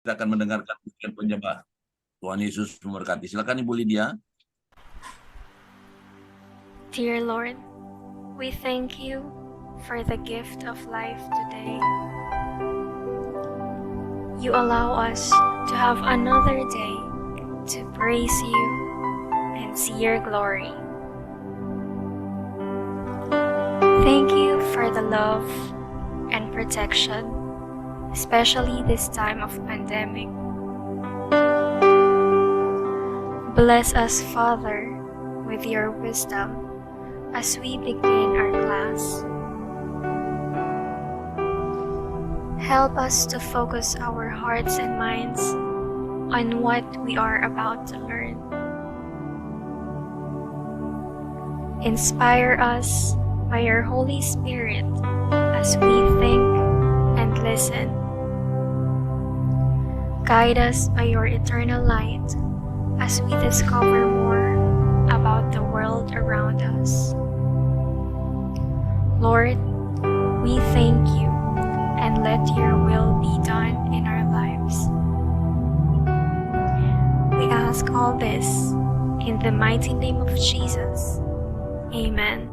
Kita akan mendengarkan penyembah. Tuhan Yesus memberkati. Silakan Ibu Lydia. Dear Lord, we thank you for the gift of life today. You allow us to have another day to praise you and see your glory. Thank you for the love and protection, especially this time of pandemic. Bless us, Father, with your wisdom as we begin our class. Help us to focus our hearts and minds on what we are about to learn. Inspire us by your Holy Spirit as we think and listen. Guide us by your eternal light as we discover more about the world around us. Lord, we thank you and let your will be done in our lives. We ask all this in the mighty name of Jesus. Amen.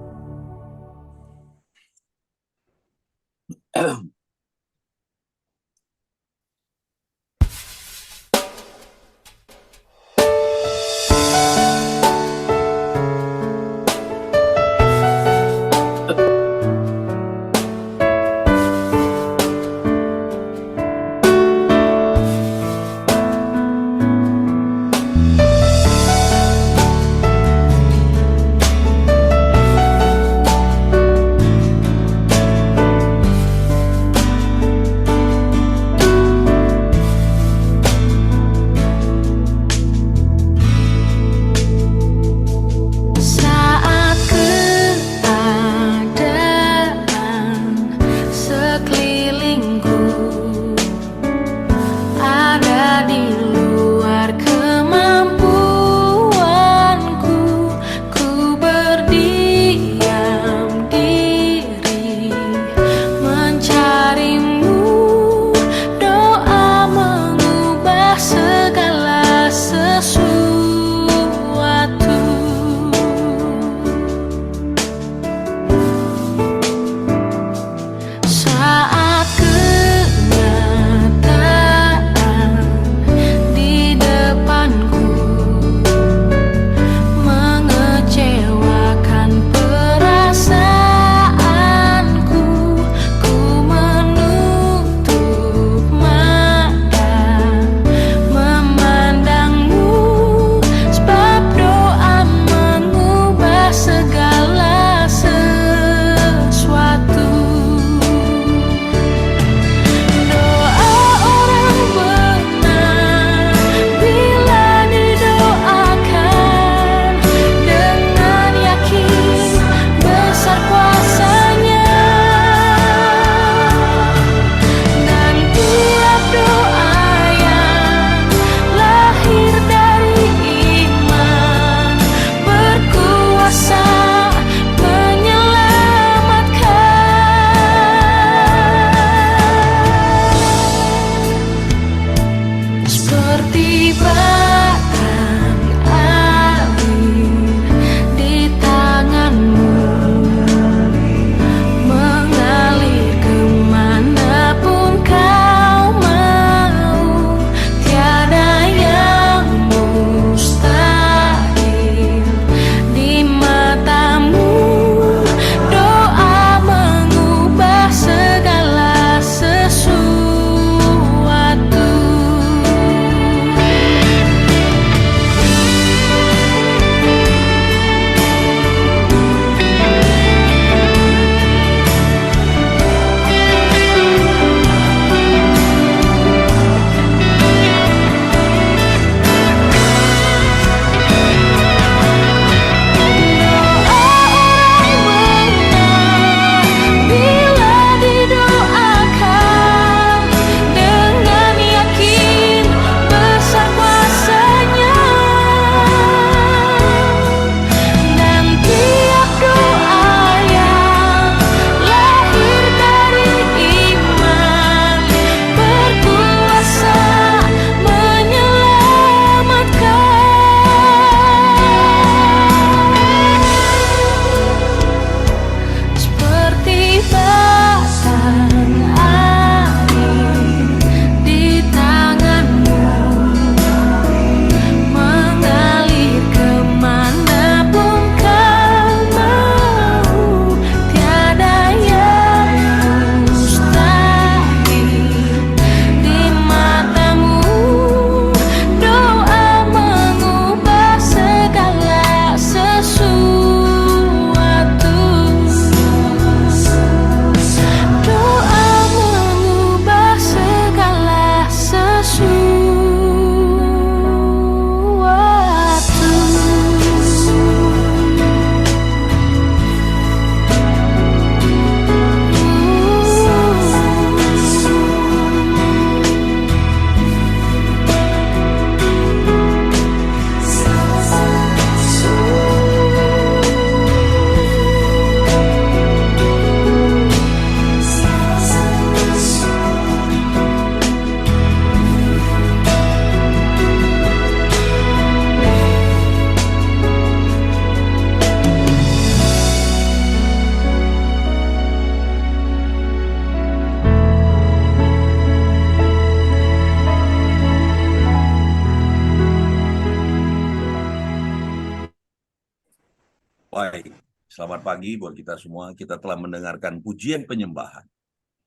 Baik, selamat pagi buat kita semua. Kita telah mendengarkan pujian penyembahan.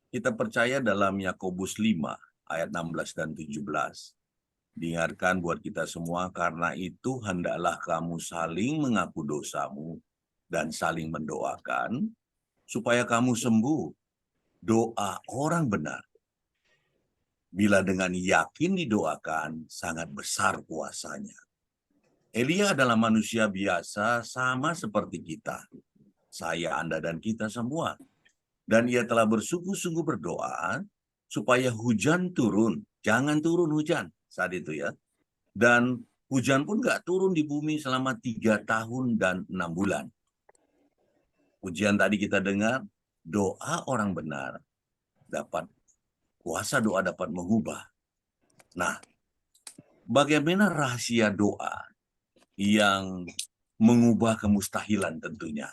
Kita percaya dalam Yakobus 5 ayat 16 dan 17. Diingatkan buat kita semua, karena itu hendaklah kamu saling mengaku dosamu dan saling mendoakan supaya kamu sembuh. Doa orang benar, bila dengan yakin didoakan, sangat besar kuasanya. Elia adalah manusia biasa sama seperti kita. Saya, Anda, dan kita semua. Dan ia telah bersungguh-sungguh berdoa supaya hujan turun. Jangan turun hujan saat itu ya. Dan hujan pun nggak turun di bumi selama 3 tahun dan 6 bulan. Pujian tadi kita dengar, doa orang benar dapat, kuasa doa dapat mengubah. Nah, bagaimana rahasia doa yang mengubah kemustahilan tentunya?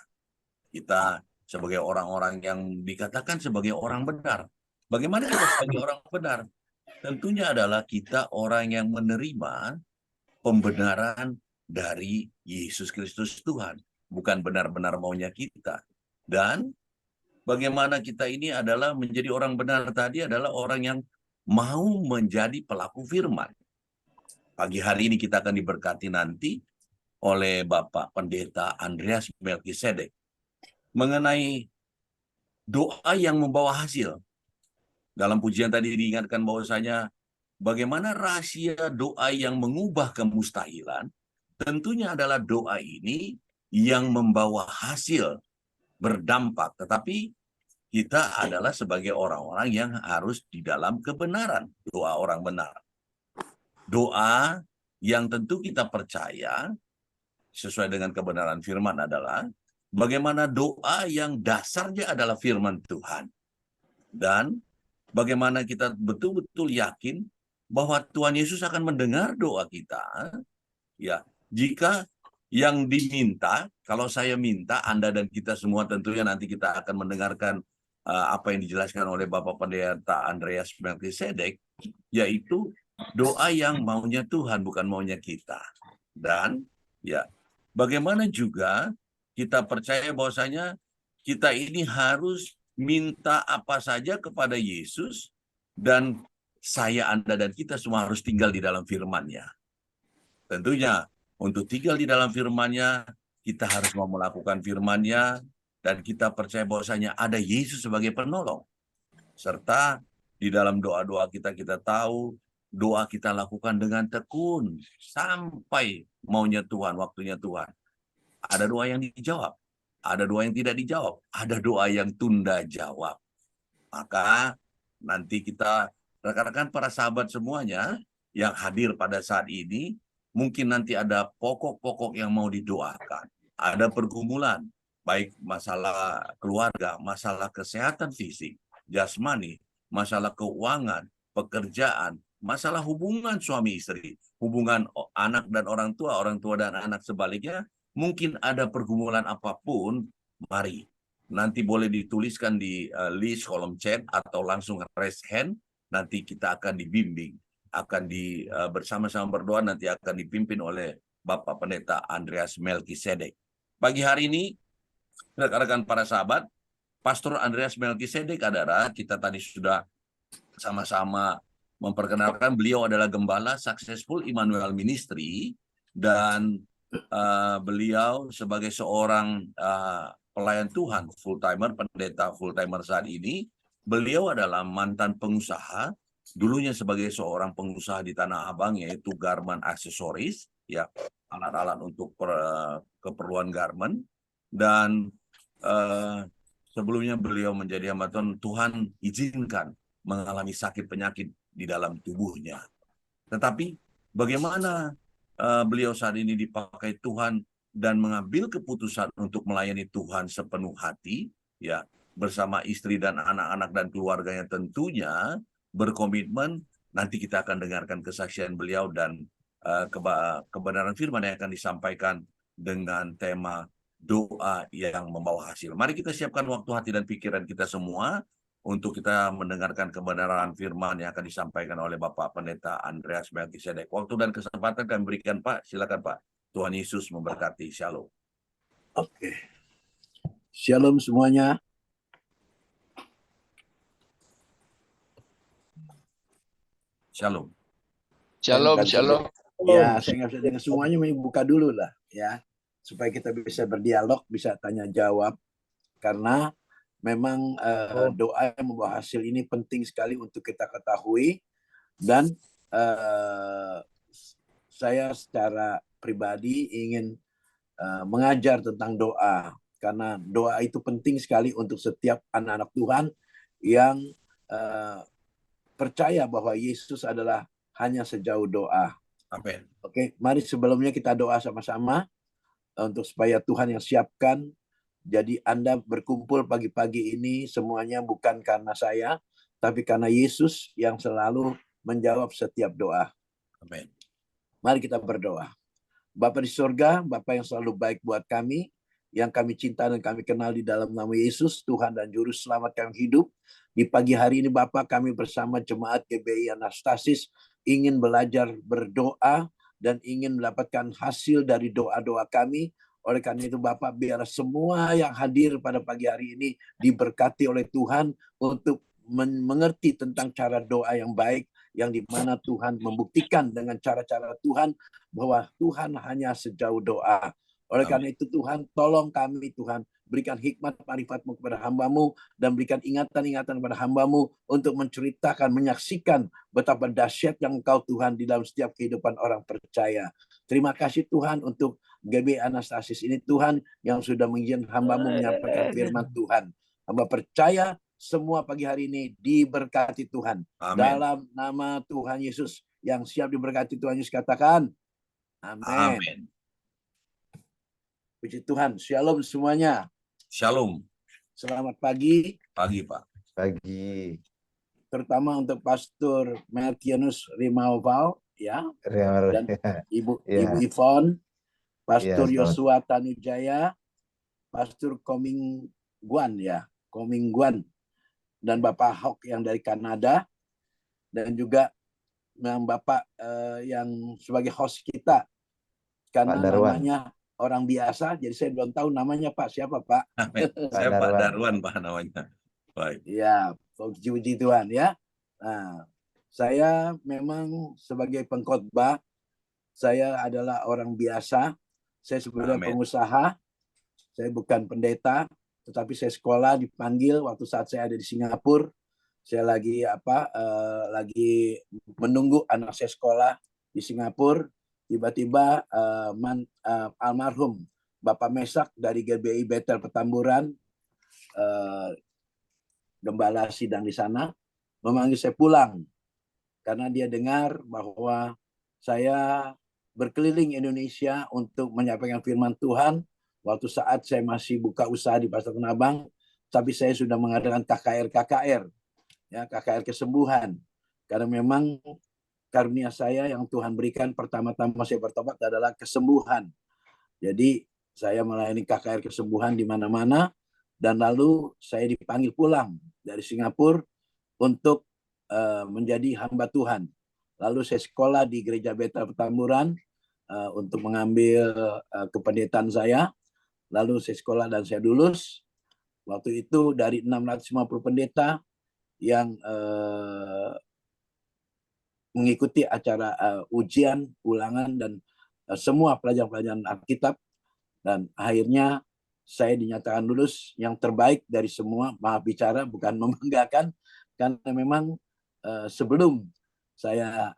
Kita sebagai orang-orang yang dikatakan sebagai orang benar. Bagaimana kita sebagai orang benar? Tentunya adalah kita orang yang menerima pembenaran dari Yesus Kristus Tuhan. Bukan benar-benar maunya kita. Dan bagaimana kita ini adalah menjadi orang benar tadi adalah orang yang mau menjadi pelaku firman. Pagi hari ini kita akan diberkati nanti oleh Bapak Pendeta Andreas Melkisedek mengenai doa yang membawa hasil. Dalam pujian tadi diingatkan bahwasanya bagaimana rahasia doa yang mengubah kemustahilan, tentunya adalah doa ini yang membawa hasil, berdampak. Tetapi kita adalah sebagai orang-orang yang harus di dalam kebenaran, doa orang benar. Doa yang tentu kita percaya sesuai dengan kebenaran firman adalah bagaimana doa yang dasarnya adalah firman Tuhan. Dan bagaimana kita betul-betul yakin bahwa Tuhan Yesus akan mendengar doa kita. Ya, jika yang diminta, kalau saya minta, Anda dan kita semua tentunya nanti kita akan mendengarkan apa yang dijelaskan oleh Bapak Pendeta Andreas Melkisedek, yaitu doa yang maunya Tuhan, bukan maunya kita. Dan ya, bagaimana juga kita percaya bahwasanya kita ini harus minta apa saja kepada Yesus, dan saya, Anda, dan kita semua harus tinggal di dalam firman-Nya. Tentunya, untuk tinggal di dalam firman-Nya, kita harus mau melakukan firman-Nya, dan kita percaya bahwasanya ada Yesus sebagai penolong. Serta di dalam doa-doa kita tahu, doa kita lakukan dengan tekun, sampai maunya Tuhan, waktunya Tuhan. Ada doa yang dijawab, ada doa yang tidak dijawab, ada doa yang tunda jawab. Maka nanti kita, rekan-rekan para sahabat semuanya yang hadir pada saat ini, mungkin nanti ada pokok-pokok yang mau didoakan. Ada pergumulan, baik masalah keluarga, masalah kesehatan fisik, jasmani, masalah keuangan, pekerjaan, masalah hubungan suami istri, hubungan anak dan orang tua dan anak sebaliknya. Mungkin ada pergumulan apapun, mari nanti boleh dituliskan di list kolom chat atau langsung raise hand. Nanti kita akan dibimbing, akan bersama-sama berdoa, nanti akan dipimpin oleh Bapak Pendeta Andreas Melkisedek. Pagi hari ini, rekan-rekan para sahabat, Pastor Andreas Melkisedek adalah, kita tadi sudah sama-sama memperkenalkan, beliau adalah gembala Successful Emmanuel Ministry, dan beliau sebagai seorang pelayan Tuhan full-timer, pendeta full-timer saat ini. Beliau adalah mantan pengusaha, dulunya sebagai seorang pengusaha di Tanah Abang, yaitu garment aksesoris, ya, alat-alat untuk keperluan garment. Dan sebelumnya beliau menjadi hamba Tuhan, Tuhan izinkan mengalami sakit penyakit di dalam tubuhnya. Tetapi bagaimana beliau saat ini dipakai Tuhan dan mengambil keputusan untuk melayani Tuhan sepenuh hati, ya, bersama istri dan anak-anak dan keluarganya, tentunya berkomitmen. Nanti kita akan dengarkan kesaksian beliau dan kebenaran firman yang akan disampaikan dengan tema doa yang membawa hasil. Mari kita siapkan waktu hati dan pikiran kita semua untuk kita mendengarkan kebenaran firman yang akan disampaikan oleh Bapak Pendeta Andreas Melkisedek. Waktu dan kesempatan kami berikan, Pak. Silakan, Pak. Tuhan Yesus memberkati. Shalom. Oke. Shalom semuanya. Shalom. Shalom, Dan shalom. ya, saya nggak bisa dengar semuanya, buka dulu lah ya, supaya kita bisa berdialog, bisa tanya jawab, karena memang doa yang membawa hasil ini penting sekali untuk kita ketahui. Dan saya secara pribadi ingin mengajar tentang doa, karena doa itu penting sekali untuk setiap anak-anak Tuhan yang percaya bahwa Yesus adalah hanya sejauh doa. Amin. Oke, mari sebelumnya kita doa sama-sama untuk supaya Tuhan yang siapkan. Jadi Anda berkumpul pagi-pagi ini semuanya bukan karena saya, tapi karena Yesus yang selalu menjawab setiap doa. Amin. Mari kita berdoa. Bapa di surga, Bapa yang selalu baik buat kami, yang kami cinta dan kami kenal di dalam nama Yesus, Tuhan dan Juru Selamat kami hidup. Di pagi hari ini Bapa, kami bersama Jemaat GBI Anastasis ingin belajar berdoa dan ingin mendapatkan hasil dari doa-doa kami. Oleh karena itu Bapak, biar semua yang hadir pada pagi hari ini diberkati oleh Tuhan untuk mengerti tentang cara doa yang baik, yang dimana Tuhan membuktikan dengan cara-cara Tuhan bahwa Tuhan hanya sejauh doa. Oleh karena itu Tuhan, tolong kami Tuhan, berikan hikmat marifat-Mu kepada hamba-Mu dan berikan ingatan-ingatan kepada hamba-Mu untuk menceritakan, menyaksikan betapa dahsyat yang Engkau Tuhan di dalam setiap kehidupan orang percaya. Terima kasih Tuhan untuk GBI Anastasis ini Tuhan yang sudah mengizinkan hamba-Mu menyampaikan firman Tuhan. Hamba percaya semua pagi hari ini diberkati Tuhan. Amin. Dalam nama Tuhan Yesus, yang siap diberkati Tuhan Yesus katakan amin. Amin. Puji Tuhan. Shalom semuanya. Shalom. Selamat pagi. Pagi, Pak. Pagi. Terutama untuk Pastor Martinus Rimauval ya. Dan Ibu Yvonne, Pastor Yosua Tanujaya, Pastor Koming Guan ya. Koming Guan. Dan Bapak Hok yang dari Kanada. Dan juga Bapak yang sebagai host kita. Karena namanya orang biasa, jadi saya belum tahu namanya Pak. Siapa Pak? Saya Pak Darwan Pak namanya. Baik. Ya, puji Tuhan ya. Nah, saya memang sebagai pengkhotbah, saya adalah orang biasa. Saya sebenarnya pengusaha. Saya bukan pendeta, tetapi saya sekolah dipanggil waktu saat saya ada di Singapura. Saya lagi lagi menunggu anak saya sekolah di Singapura. Tiba-tiba almarhum Bapak Mesak dari GBI Bethel Petamburan, gembala sidang di sana, memanggil saya pulang karena dia dengar bahwa saya berkeliling Indonesia untuk menyampaikan firman Tuhan waktu saat saya masih buka usaha di Pasar Tanah Abang, tapi saya sudah mengadakan KKR ya, KKR kesembuhan, karena memang karunia saya yang Tuhan berikan pertama-tama saya bertobat adalah kesembuhan. Jadi saya melayani KKR kesembuhan di mana-mana, dan lalu saya dipanggil pulang dari Singapura untuk menjadi hamba Tuhan. Lalu saya sekolah di Gereja Bethel Petamburan untuk mengambil kependetaan saya. Lalu saya sekolah dan saya lulus. Waktu itu dari 650 pendeta yang mengikuti acara ujian, ulangan, dan semua pelajaran-pelajaran Alkitab. Dan akhirnya saya dinyatakan lulus yang terbaik dari semua. Maaf bicara, bukan membanggakan, karena memang sebelum saya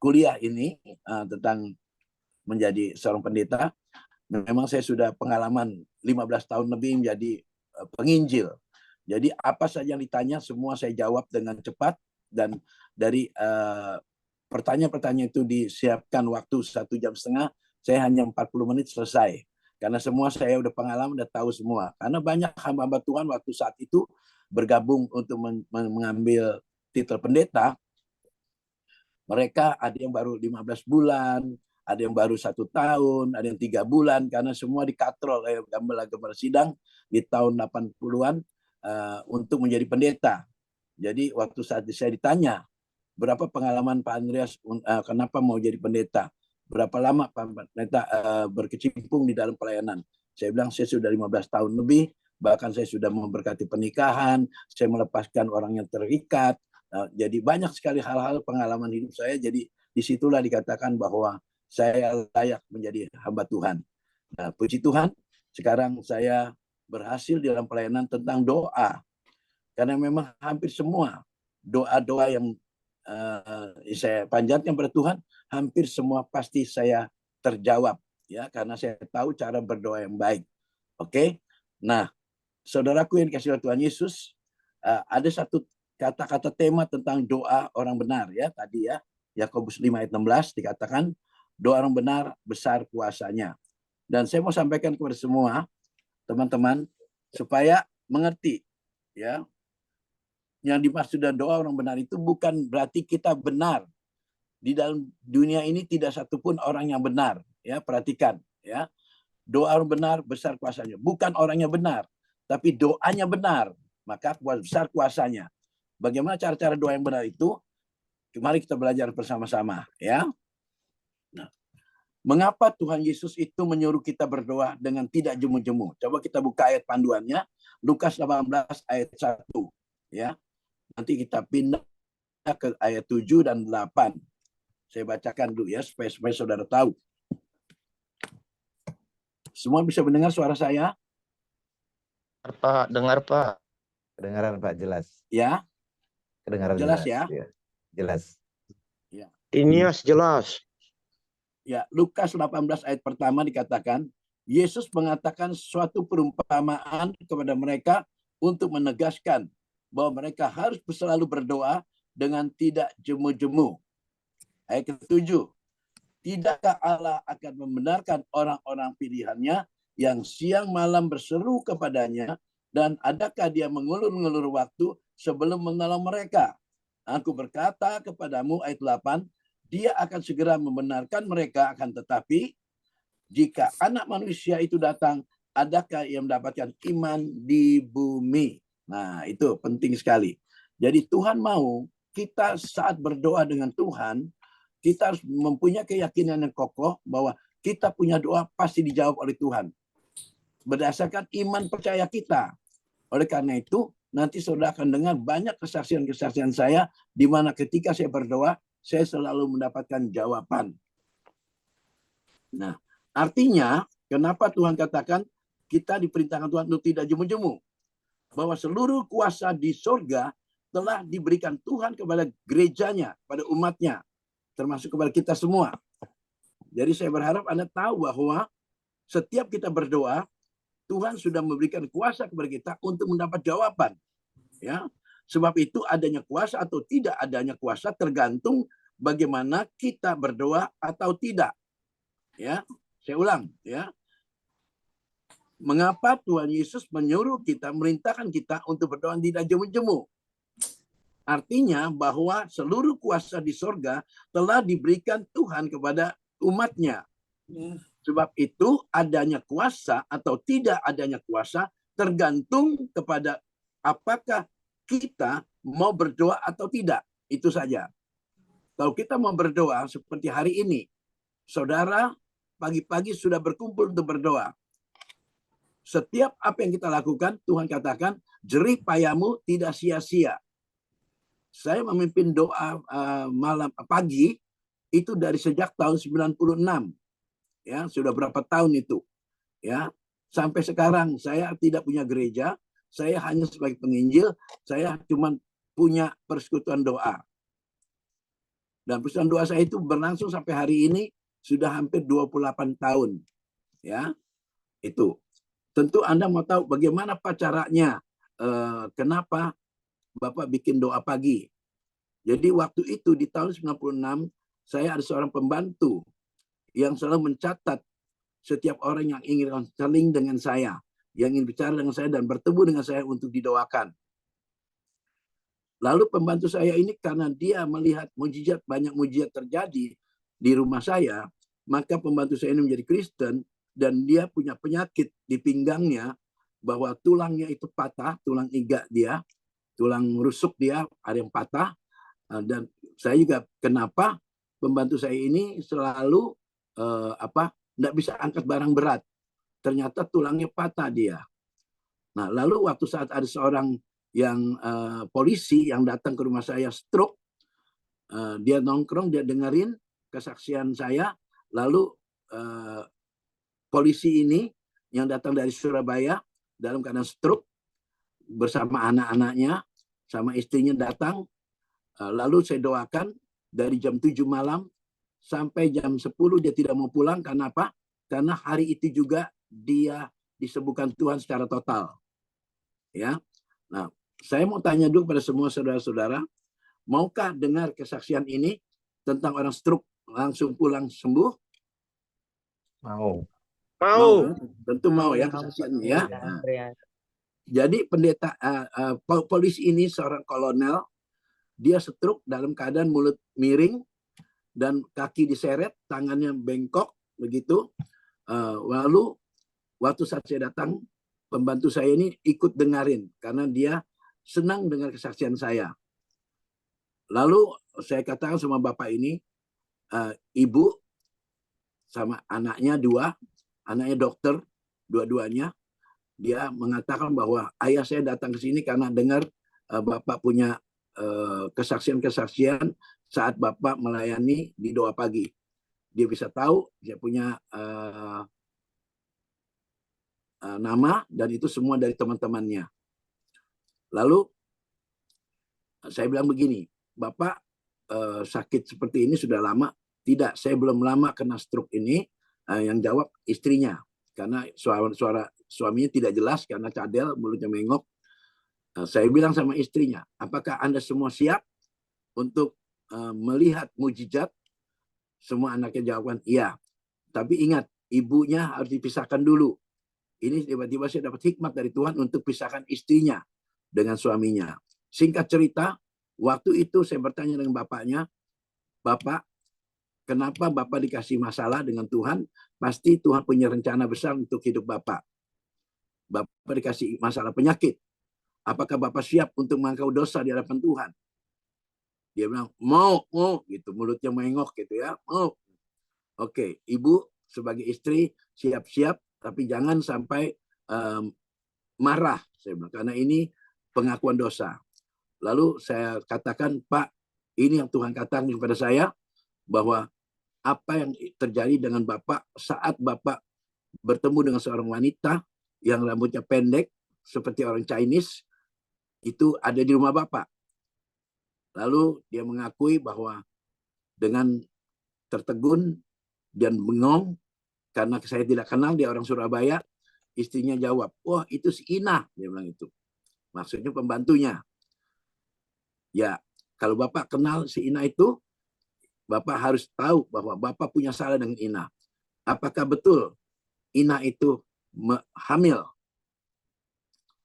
kuliah ini tentang menjadi seorang pendeta, memang saya sudah pengalaman 15 tahun lebih menjadi penginjil. Jadi apa saja yang ditanya semua saya jawab dengan cepat, dan dari pertanyaan-pertanyaan itu disiapkan waktu 1,5 jam, saya hanya 40 menit selesai. Karena semua saya udah pengalaman, udah tahu semua. Karena banyak hamba-hamba Tuhan waktu saat itu bergabung untuk mengambil titel pendeta. Mereka ada yang baru 15 bulan, ada yang baru 1 tahun, ada yang 3 bulan, karena semua dikatrol oleh gembala-gembala sidang di tahun 80-an untuk menjadi pendeta. Jadi waktu saat saya ditanya, berapa pengalaman Pak Andreas kenapa mau jadi pendeta? Berapa lama Pak Pendeta berkecimpung di dalam pelayanan? Saya bilang saya sudah 15 tahun lebih, bahkan saya sudah memberkati pernikahan, saya melepaskan orang yang terikat. Jadi banyak sekali hal-hal pengalaman hidup saya. Jadi disitulah dikatakan bahwa saya layak menjadi hamba Tuhan. Nah, puji Tuhan, sekarang saya berhasil dalam pelayanan tentang doa. Karena memang hampir semua doa-doa yang saya panjatkan pada Tuhan, hampir semua pasti saya terjawab, ya, karena saya tahu cara berdoa yang baik. Oke. Nah, saudaraku yang dikasihi Tuhan Yesus, ada satu kata-kata tema tentang doa orang benar, ya, tadi ya. Yakobus 5 ayat 16 dikatakan doa orang benar besar kuasanya. Dan saya mau sampaikan kepada semua teman-teman supaya mengerti, ya. Yang dimaksud dengan doa orang benar itu bukan berarti kita benar. Di dalam dunia ini tidak satupun orang yang benar, ya, perhatikan, ya. Doa orang benar besar kuasanya, bukan orangnya benar, tapi doanya benar, maka besar kuasanya. Bagaimana cara-cara doa yang benar itu? Mari kita belajar bersama-sama, ya. Nah, mengapa Tuhan Yesus itu menyuruh kita berdoa dengan tidak jemu-jemu? Coba kita buka ayat panduannya, Lukas 18 ayat 1, ya. Nanti kita pindah ke ayat 7 dan 8. Saya bacakan dulu ya, supaya saudara tahu. Semua bisa mendengar suara saya? Pak, dengar Pak. Kedengaran Pak, jelas. Ya, Kedengaran jelas ya? Jelas. Ini jelas. Ya, Lukas 18 ayat pertama dikatakan, Yesus mengatakan suatu perumpamaan kepada mereka untuk menegaskan bahwa mereka harus selalu berdoa dengan tidak jemu-jemu. Ayat ke-7, tidakkah Allah akan membenarkan orang-orang pilihannya yang siang malam berseru kepadanya, dan adakah dia mengulur-ngulur waktu sebelum menolong mereka? Aku berkata kepadamu, ayat 8, dia akan segera membenarkan mereka, akan tetapi jika anak manusia itu datang, adakah yang mendapatkan iman di bumi? Nah, itu penting sekali. Jadi Tuhan mau kita saat berdoa dengan Tuhan, kita harus mempunyai keyakinan yang kokoh bahwa kita punya doa pasti dijawab oleh Tuhan. Berdasarkan iman percaya kita. Oleh karena itu, nanti saudara akan dengar banyak kesaksian-kesaksian saya, di mana ketika saya berdoa, saya selalu mendapatkan jawaban. Nah, artinya, kenapa Tuhan katakan kita diperintahkan Tuhan untuk tidak jemu-jemu? Bahwa seluruh kuasa di surga telah diberikan Tuhan kepada gerejanya, pada umatnya, termasuk kepada kita semua. Jadi saya berharap Anda tahu bahwa setiap kita berdoa, Tuhan sudah memberikan kuasa kepada kita untuk mendapat jawaban. Ya, sebab itu adanya kuasa atau tidak adanya kuasa tergantung bagaimana kita berdoa atau tidak. Ya, saya ulang, ya. Mengapa Tuhan Yesus menyuruh kita, merintahkan kita untuk berdoa tidak jemu-jemu? Artinya bahwa seluruh kuasa di sorga telah diberikan Tuhan kepada umatnya. Sebab itu adanya kuasa atau tidak adanya kuasa tergantung kepada apakah kita mau berdoa atau tidak. Itu saja. Kalau kita mau berdoa seperti hari ini, saudara pagi-pagi sudah berkumpul untuk berdoa. Setiap apa yang kita lakukan, Tuhan katakan, jerih payahmu tidak sia-sia. Saya memimpin doa malam pagi itu dari sejak tahun 96. Ya, sudah berapa tahun itu. Ya, sampai sekarang saya tidak punya gereja, saya hanya sebagai penginjil, saya cuma punya persekutuan doa. Dan persekutuan doa saya itu berlangsung sampai hari ini sudah hampir 28 tahun. Ya. Itu. Tentu Anda mau tahu bagaimana caranya, kenapa Bapak bikin doa pagi. Jadi waktu itu di tahun 96, saya ada seorang pembantu yang selalu mencatat setiap orang yang ingin konseling dengan saya, yang ingin bicara dengan saya dan bertemu dengan saya untuk didoakan. Lalu pembantu saya ini karena dia melihat mujizat, banyak mujizat terjadi di rumah saya, maka pembantu saya ini menjadi Kristen. Dan dia punya penyakit di pinggangnya, bahwa tulangnya itu patah, tulang iga dia, tulang rusuk dia ada yang patah. Dan saya juga kenapa pembantu saya ini selalu tidak bisa angkat barang berat. ternyata tulangnya patah dia. Nah, lalu waktu saat ada seorang yang polisi yang datang ke rumah saya stroke, dia nongkrong, dia dengerin kesaksian saya, lalu polisi ini yang datang dari Surabaya dalam keadaan stroke bersama anak-anaknya, sama istrinya datang, lalu saya doakan dari jam 7 malam sampai jam 10 dia tidak mau pulang. Karena apa? Karena hari itu juga dia disembuhkan Tuhan secara total. Ya. Nah, saya mau tanya dulu pada semua saudara-saudara, maukah dengar kesaksian ini tentang orang stroke langsung pulang sembuh? Mau. Mau. Tentu mau ya kesaksiannya ya. Nah, jadi pendeta polisi ini seorang kolonel, dia stroke dalam keadaan mulut miring dan kaki diseret, tangannya bengkok begitu. Lalu waktu saat saya datang, pembantu saya ini ikut dengarin karena dia senang dengar kesaksian saya. Lalu saya katakan sama bapak ini, ibu sama anaknya dua, anaknya dokter dua-duanya, dia mengatakan bahwa ayah saya datang ke sini karena dengar bapak punya kesaksian-kesaksian saat bapak melayani di doa pagi. Dia bisa tahu dia punya nama dan itu semua dari teman-temannya. Lalu saya bilang begini, bapak sakit seperti ini sudah lama? Tidak, saya belum lama kena stroke ini. Yang jawab istrinya, karena suara suaminya tidak jelas karena cadel, mulutnya mengok. Saya bilang sama istrinya, apakah Anda semua siap untuk melihat mujizat? Semua anaknya jawabkan iya. Tapi ingat, ibunya harus dipisahkan dulu. Ini tiba-tiba saya dapat hikmat dari Tuhan untuk pisahkan istrinya dengan suaminya. Singkat cerita, waktu itu saya bertanya dengan bapaknya, Bapak, kenapa Bapak dikasih masalah dengan Tuhan? Pasti Tuhan punya rencana besar untuk hidup Bapak. Bapak dikasih masalah penyakit. Apakah Bapak siap untuk mengangkat dosa di hadapan Tuhan? Dia bilang, mau, gitu. Mulutnya mengengok gitu ya, mau. Oke, ibu sebagai istri siap-siap, tapi jangan sampai marah. Saya bilang, karena ini pengakuan dosa. Lalu saya katakan, Pak, ini yang Tuhan katakan kepada saya, bahwa apa yang terjadi dengan Bapak saat Bapak bertemu dengan seorang wanita yang rambutnya pendek seperti orang Chinese, itu ada di rumah Bapak. Lalu dia mengakui bahwa dengan tertegun dan bengong, karena saya tidak kenal dia orang Surabaya, istrinya jawab, wah itu si Ina, dia bilang itu. Maksudnya pembantunya. Ya, kalau Bapak kenal si Ina itu, Bapak harus tahu bahwa Bapak punya salah dengan Ina. Apakah betul Ina itu hamil?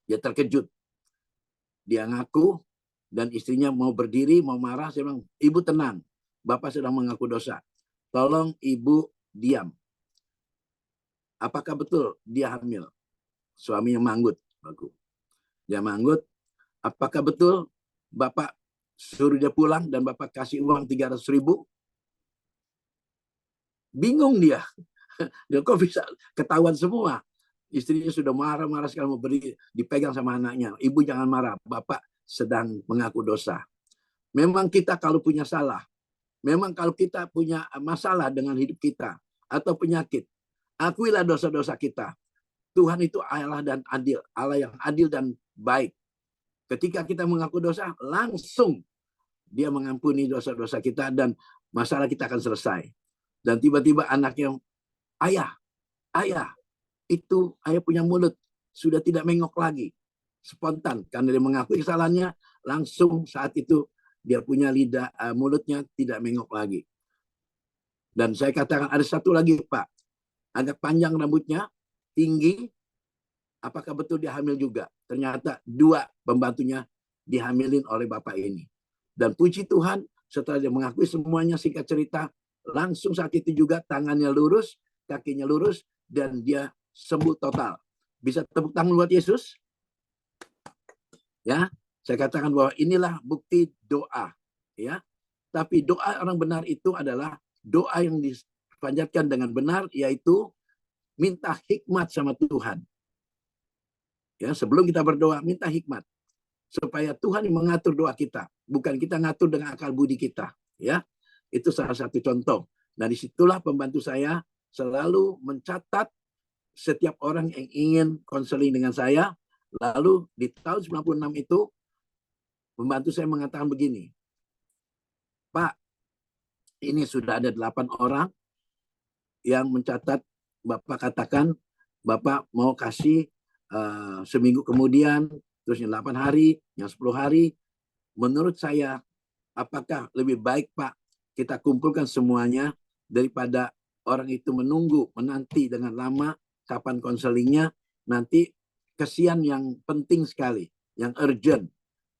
Dia terkejut. Dia ngaku dan istrinya mau berdiri, mau marah. Saya bilang, ibu tenang. Bapak sedang mengaku dosa. Tolong ibu diam. Apakah betul dia hamil? Suaminya manggut. Dia manggut. Apakah betul Bapak suruh dia pulang dan Bapak kasih uang 300.000? Bingung dia. Dia kok bisa ketahuan semua. Istrinya sudah marah-marah sekali mau berdiri, dipegang sama anaknya. Ibu jangan marah, Bapak sedang mengaku dosa. Memang kita kalau punya salah, memang kalau kita punya masalah dengan hidup kita atau penyakit, akuilah dosa-dosa kita. Tuhan itu Allah dan adil, Allah yang adil dan baik. Ketika kita mengaku dosa, langsung dia mengampuni dosa-dosa kita dan masalah kita akan selesai. Dan tiba-tiba anaknya, ayah, itu ayah punya mulut, sudah tidak mengok lagi. Spontan, karena dia mengakui kesalahannya, langsung saat itu dia punya lidah, mulutnya tidak mengok lagi. Dan saya katakan ada satu lagi Pak, agak panjang rambutnya, tinggi, apakah betul dia hamil juga? Ternyata 2 pembantunya dihamilin oleh Bapak ini. Dan puji Tuhan, setelah dia mengakui semuanya, singkat cerita, langsung saat itu juga tangannya lurus, kakinya lurus, dan dia sembuh total. Bisa tepuk tangan buat Yesus? Ya, saya katakan bahwa inilah bukti doa. Ya, tapi doa orang benar itu adalah doa yang dipanjatkan dengan benar, yaitu minta hikmat sama Tuhan. Ya, sebelum kita berdoa, minta hikmat supaya Tuhan yang mengatur doa kita, bukan kita ngatur dengan akal budi kita. Ya, itu salah satu contoh. Nah, disitulah pembantu saya selalu mencatat setiap orang yang ingin konseling dengan saya. Lalu di tahun 96 itu, pembantu saya mengatakan begini, Pak, ini sudah ada 8 orang yang mencatat, Bapak katakan, Bapak mau kasih seminggu kemudian, terus yang 8 hari, yang 10 hari. Menurut saya, apakah lebih baik Pak, kita kumpulkan semuanya daripada orang itu menanti dengan lama kapan konselingnya, nanti kesian yang penting sekali, yang urgent,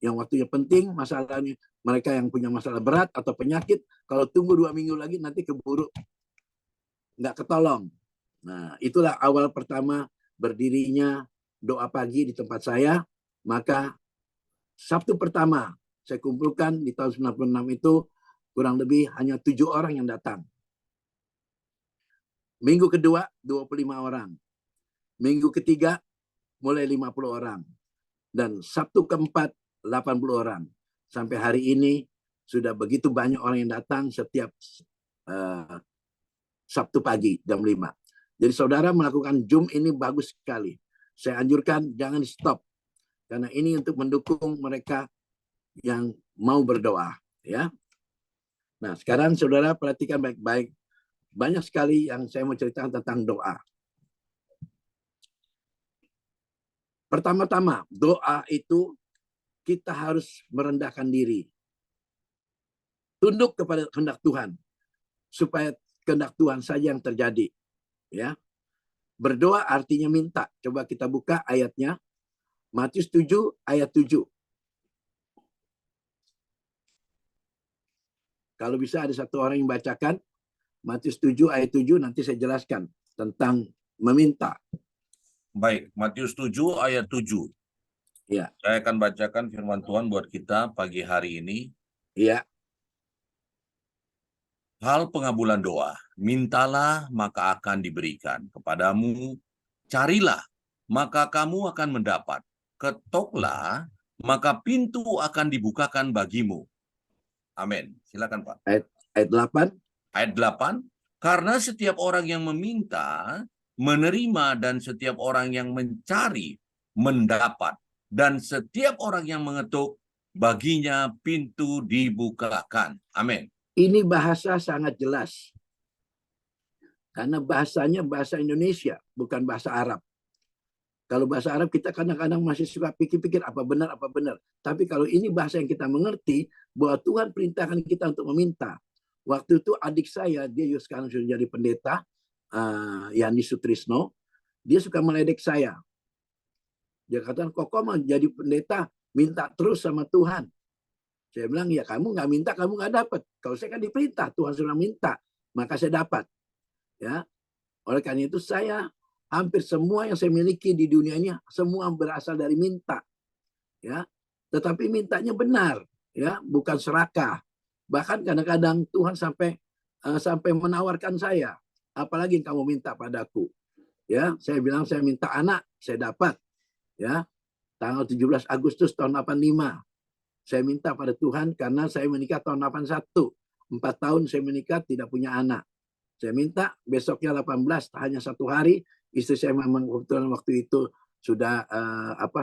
yang waktunya penting, masalahnya mereka yang punya masalah berat atau penyakit, kalau tunggu 2 minggu lagi nanti keburu nggak ketolong. Nah, itulah awal pertama berdirinya doa pagi di tempat saya. Maka Sabtu pertama saya kumpulkan di tahun 96 itu kurang lebih hanya 7 orang yang datang. Minggu kedua 25 orang. Minggu ketiga mulai 50 orang. Dan Sabtu keempat 80 orang. Sampai hari ini sudah begitu banyak orang yang datang setiap Sabtu pagi jam 5. Jadi saudara melakukan Zoom ini bagus sekali. Saya anjurkan jangan di stop. Karena ini untuk mendukung mereka yang mau berdoa. Ya. Nah, sekarang saudara perhatikan baik-baik. Banyak sekali yang saya mau ceritakan tentang doa. Pertama-tama, doa itu kita harus merendahkan diri. Tunduk kepada kehendak Tuhan. Supaya kehendak Tuhan saja yang terjadi. Ya. Berdoa artinya minta. Coba kita buka ayatnya. Matius 7 ayat 7. Kalau bisa ada satu orang yang bacakan Matius 7 ayat 7, nanti saya jelaskan tentang meminta. Baik, Matius 7 ayat 7. Ya. Saya akan bacakan firman Tuhan buat kita pagi hari ini. Ya. Hal pengabulan doa, mintalah maka akan diberikan kepadamu, carilah maka kamu akan mendapat, ketoklah maka pintu akan dibukakan bagimu. Amin. Silakan Pak. Ayat 8. Ayat 8, karena setiap orang yang meminta, menerima, dan setiap orang yang mencari, mendapat. Dan setiap orang yang mengetuk, baginya pintu dibukakan. Amin. Ini bahasa sangat jelas. Karena bahasanya bahasa Indonesia, bukan bahasa Arab. Kalau bahasa Arab kita kadang-kadang masih suka pikir-pikir apa benar. Tapi kalau ini bahasa yang kita mengerti, bahwa Tuhan perintahkan kita untuk meminta. Waktu itu adik saya, dia sekarang sudah jadi pendeta, Yani Sutrisno, dia suka meledek saya. Dia katakan, kok mah jadi pendeta, minta terus sama Tuhan. Saya bilang, ya kamu nggak minta, kamu nggak dapat. Kalau saya kan diperintah, Tuhan sudah minta, maka saya dapat. Ya, oleh karena itu saya hampir semua yang saya miliki di dunia ini semua berasal dari minta. Ya, tetapi mintanya benar, ya, bukan serakah. Bahkan kadang-kadang Tuhan sampai menawarkan saya, apalagi yang kamu minta padaku. Ya, saya bilang saya minta anak, saya dapat. Ya, tanggal 17 Agustus tahun 85. Saya minta pada Tuhan karena saya menikah tahun 81. 4 tahun saya menikah tidak punya anak. Saya minta besoknya 18, hanya 1 hari. Istri saya memang kebetulan waktu itu sudah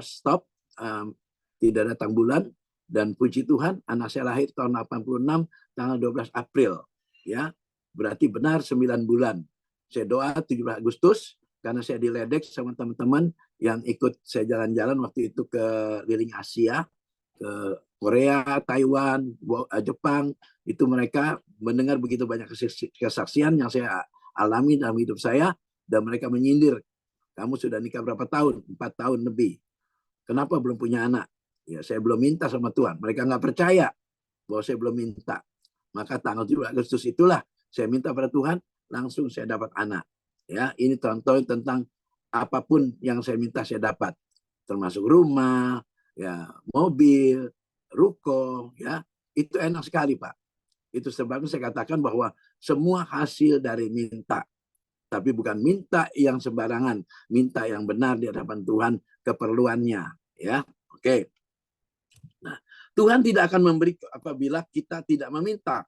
stop, tidak datang bulan. Dan puji Tuhan, anak saya lahir tahun 86, tanggal 12 April. Ya, berarti benar 9 bulan. Saya doa 17 Agustus, karena saya diledek sama teman-teman yang ikut saya jalan-jalan waktu itu ke keliling Asia, ke Korea, Taiwan, Jepang. Itu mereka mendengar begitu banyak kesaksian yang saya alami dalam hidup saya, dan mereka menyindir, kamu sudah nikah berapa tahun? 4 tahun lebih. Kenapa belum punya anak? Ya, saya belum minta sama Tuhan. Mereka nggak percaya bahwa saya belum minta. Maka tanggal 7 Agustus itulah saya minta pada Tuhan, langsung saya dapat anak. Ya, ini contoh tentang apapun yang saya minta saya dapat, termasuk rumah, ya, mobil, ruko, ya, itu enak sekali Pak. Itu sebabnya saya katakan bahwa semua hasil dari minta. tapi bukan minta yang sembarangan, minta yang benar di hadapan Tuhan keperluannya, ya. Oke. Nah, Tuhan tidak akan memberi apabila kita tidak meminta.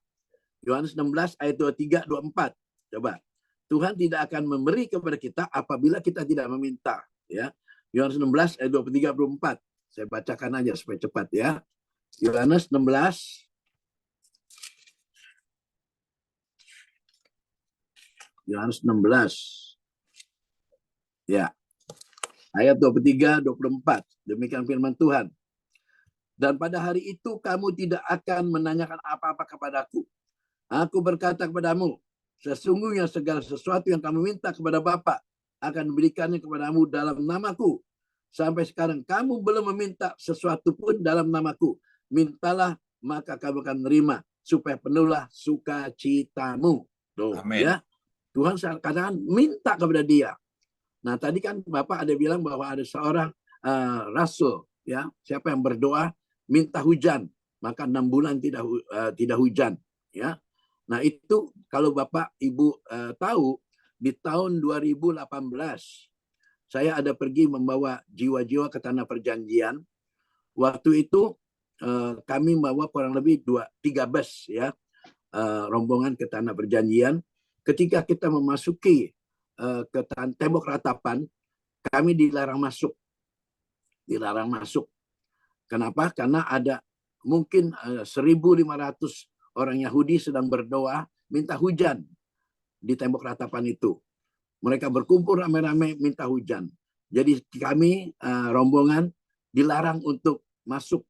Yohanes 16 ayat 23 24. Coba. Tuhan tidak akan memberi kepada kita apabila kita tidak meminta, ya. Yohanes 16 ayat 23 24. Saya bacakan aja supaya cepat, ya. Yohanes 16 Yohanes 16. Ya. Ayat 23 24. Demikian firman Tuhan. Dan pada hari itu kamu tidak akan menanyakan apa-apa kepadaku. Aku berkata kepadamu, sesungguhnya segala sesuatu yang kamu minta kepada Bapa akan diberikannya kepadamu dalam namaku. Sampai sekarang kamu belum meminta sesuatu pun dalam namaku. Mintalah maka kamu akan menerima supaya penuhlah sukacitamu. Tuh, Amin. ya. Tuhan katakan minta kepada dia. Nah, tadi kan Bapak ada bilang bahwa ada seorang rasul, ya, siapa yang berdoa minta hujan, maka 6 bulan tidak hujan, ya. Nah, itu kalau Bapak Ibu tahu, di tahun 2018 saya ada pergi membawa jiwa-jiwa ke tanah perjanjian. Waktu itu kami membawa kurang lebih 3 bus, ya, rombongan ke tanah perjanjian. Ketika kita memasuki ke tembok ratapan, kami dilarang masuk. Dilarang masuk. Kenapa? Karena ada mungkin 1.500 orang Yahudi sedang berdoa minta hujan di tembok ratapan itu. Mereka berkumpul ramai-ramai minta hujan. Jadi kami rombongan dilarang untuk masuk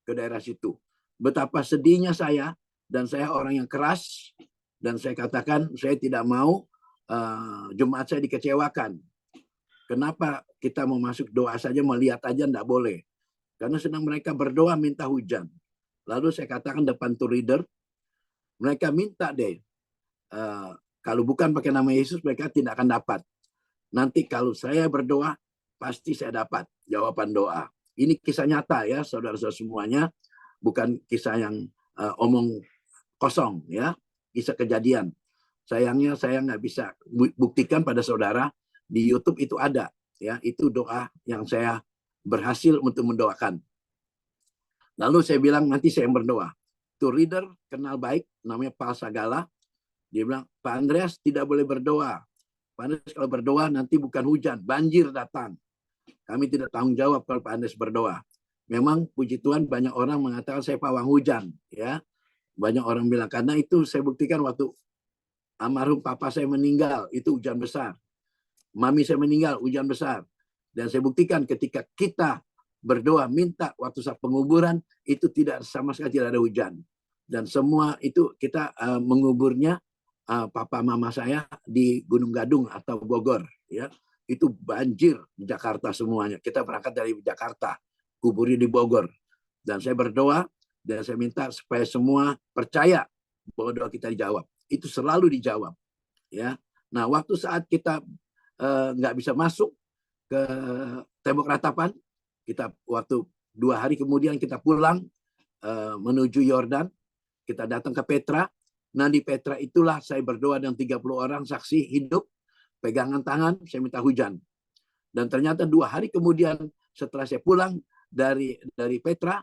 ke daerah situ. Betapa sedihnya saya, dan saya orang yang keras, dan saya katakan saya tidak mau jemaat saya dikecewakan. Kenapa kita mau masuk doa saja, melihat aja enggak boleh. Karena sedang mereka berdoa minta hujan. Lalu saya katakan depan tour leader, mereka minta deh. Kalau bukan pakai nama Yesus, mereka tidak akan dapat. Nanti kalau saya berdoa, pasti saya dapat jawaban doa. Ini kisah nyata, ya, saudara-saudara semuanya. Bukan kisah yang omong kosong, ya. Kisah kejadian. Sayangnya saya nggak bisa buktikan pada saudara. Di YouTube itu ada, ya. Itu doa yang saya berhasil untuk mendoakan. Lalu saya bilang nanti saya berdoa. Tour leader kenal baik, namanya Pak Sagala. Dia bilang, Pak Andreas tidak boleh berdoa. Pak Andreas kalau berdoa nanti bukan hujan, banjir datang. Kami tidak tanggung jawab kalau Pak Andreas berdoa. Memang puji Tuhan banyak orang mengatakan saya pawang hujan, ya. Banyak orang bilang, karena itu saya buktikan waktu almarhum papa saya meninggal, itu hujan besar. Mami saya meninggal, hujan besar. Dan saya buktikan ketika kita berdoa, minta waktu saat penguburan, itu tidak sama sekali tidak ada hujan. Dan semua itu kita menguburnya papa mama saya di Gunung Gadung atau Bogor, ya. Itu banjir di Jakarta semuanya. Kita berangkat dari Jakarta, kuburnya di Bogor. Dan saya berdoa, dan saya minta supaya semua percaya bahwa doa kita dijawab. Itu selalu dijawab, ya. Nah, waktu saat kita nggak bisa masuk ke tembok ratapan, kita waktu 2 hari kemudian kita pulang menuju Yordan, kita datang ke Petra. Nah, di Petra itulah saya berdoa dengan 30 orang saksi hidup, pegangan tangan, saya minta hujan. Dan ternyata 2 hari kemudian setelah saya pulang dari Petra,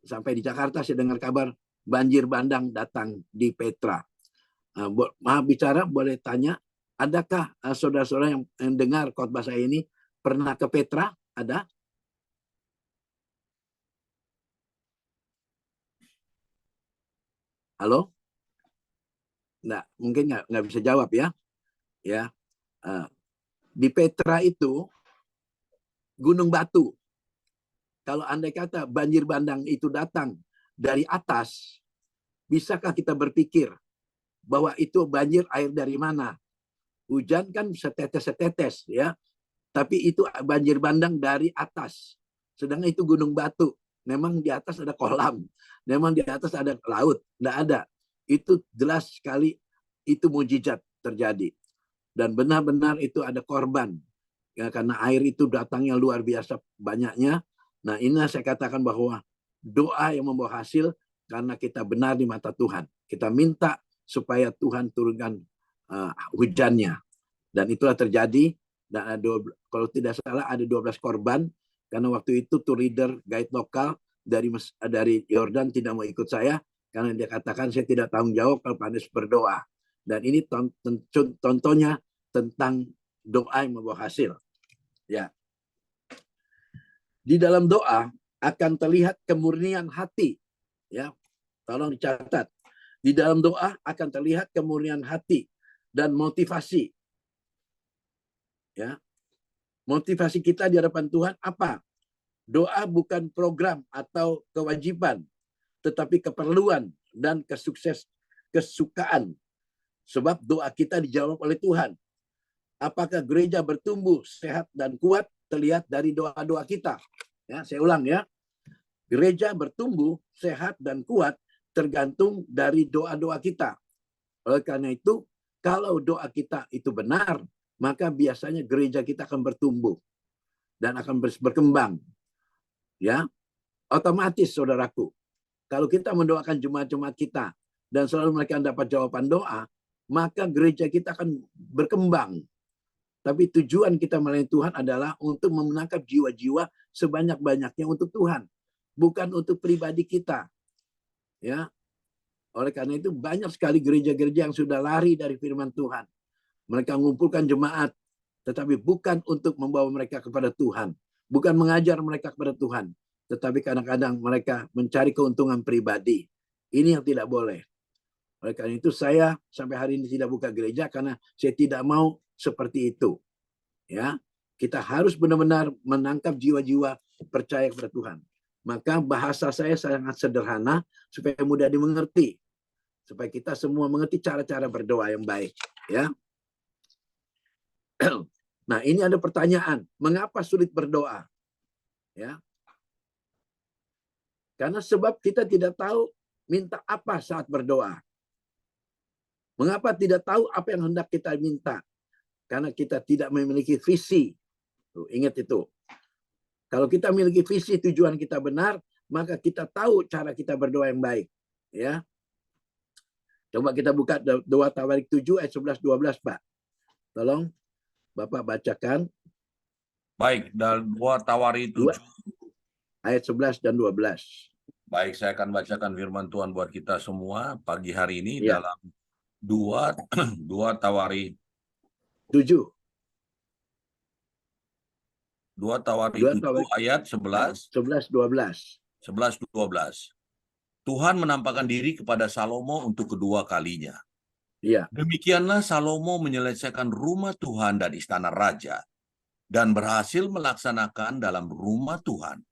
sampai di Jakarta saya dengar kabar banjir bandang datang di Petra. Maaf bicara, boleh tanya, adakah saudara-saudara yang dengar khotbah saya ini pernah ke Petra? Ada? Halo? Nggak, mungkin nggak bisa jawab, ya. Ya, di Petra itu gunung batu. Kalau andai kata banjir bandang itu datang dari atas, bisakah kita berpikir bahwa itu banjir air dari mana? Hujan kan setetes-setetes, ya. Tapi itu banjir bandang dari atas. Sedangkan itu gunung batu. Memang di atas ada kolam. Memang di atas ada laut. Nggak ada. Itu jelas sekali itu mujizat terjadi. Dan benar-benar itu ada korban. Ya, karena air itu datangnya luar biasa banyaknya. Nah, ini saya katakan bahwa doa yang membawa hasil karena kita benar di mata Tuhan. Kita minta supaya Tuhan turunkan hujannya. Dan itulah terjadi. Dan kalau tidak salah ada 12 korban karena waktu itu tour leader guide lokal dari Yordan tidak mau ikut saya karena dia katakan saya tidak tanggung jawab kalau Pak Anies berdoa. Dan ini contohnya tentang doa yang membawa hasil. Ya. Di dalam doa akan terlihat kemurnian hati. Ya, tolong dicatat. Di dalam doa akan terlihat kemurnian hati dan motivasi. Ya, motivasi kita di hadapan Tuhan apa? Doa bukan program atau kewajiban, tetapi keperluan dan kesukaan. Sebab doa kita dijawab oleh Tuhan. Apakah gereja bertumbuh sehat dan kuat terlihat dari doa-doa kita. Ya, saya ulang ya. Gereja bertumbuh sehat dan kuat tergantung dari doa-doa kita. Oleh karena itu, kalau doa kita itu benar, maka biasanya gereja kita akan bertumbuh dan akan berkembang. Ya, otomatis saudaraku, kalau kita mendoakan jemaat-jemaat kita dan selalu mereka dapat jawaban doa, maka gereja kita akan berkembang. Tapi tujuan kita melayani Tuhan adalah untuk menangkap jiwa-jiwa sebanyak-banyaknya untuk Tuhan, bukan untuk pribadi kita. Ya, oleh karena itu banyak sekali gereja-gereja yang sudah lari dari firman Tuhan. Mereka mengumpulkan jemaat, tetapi bukan untuk membawa mereka kepada Tuhan. Bukan mengajar mereka kepada Tuhan. Tetapi kadang-kadang mereka mencari keuntungan pribadi. Ini yang tidak boleh. Oleh karena itu saya sampai hari ini tidak buka gereja karena saya tidak mau seperti itu. Ya, kita harus benar-benar menangkap jiwa-jiwa percaya kepada Tuhan. Maka bahasa saya sangat sederhana supaya mudah dimengerti. Supaya kita semua mengerti cara-cara berdoa yang baik. Ya. Nah, ini ada pertanyaan, mengapa sulit berdoa? Ya. Karena sebab kita tidak tahu minta apa saat berdoa. Mengapa tidak tahu apa yang hendak kita minta? Karena kita tidak memiliki visi. Tuh, ingat itu. Kalau kita memiliki visi, tujuan kita benar, maka kita tahu cara kita berdoa yang baik. Ya. Coba kita buka 2 Tawarik 7 ayat 11-12, Pak. Tolong Bapak bacakan. Baik, dan 2 Tawarik 7. Ayat 11 dan 12. Baik, saya akan bacakan firman Tuhan buat kita semua pagi hari ini Ya. dalam 2 Tawarik 7. 2 Tawarik 7 ayat 11, 11-12. 11-12. Tuhan menampakkan diri kepada Salomo untuk kedua kalinya. Iya. Demikianlah Salomo menyelesaikan rumah Tuhan dan istana raja, dan berhasil melaksanakan dalam rumah Tuhan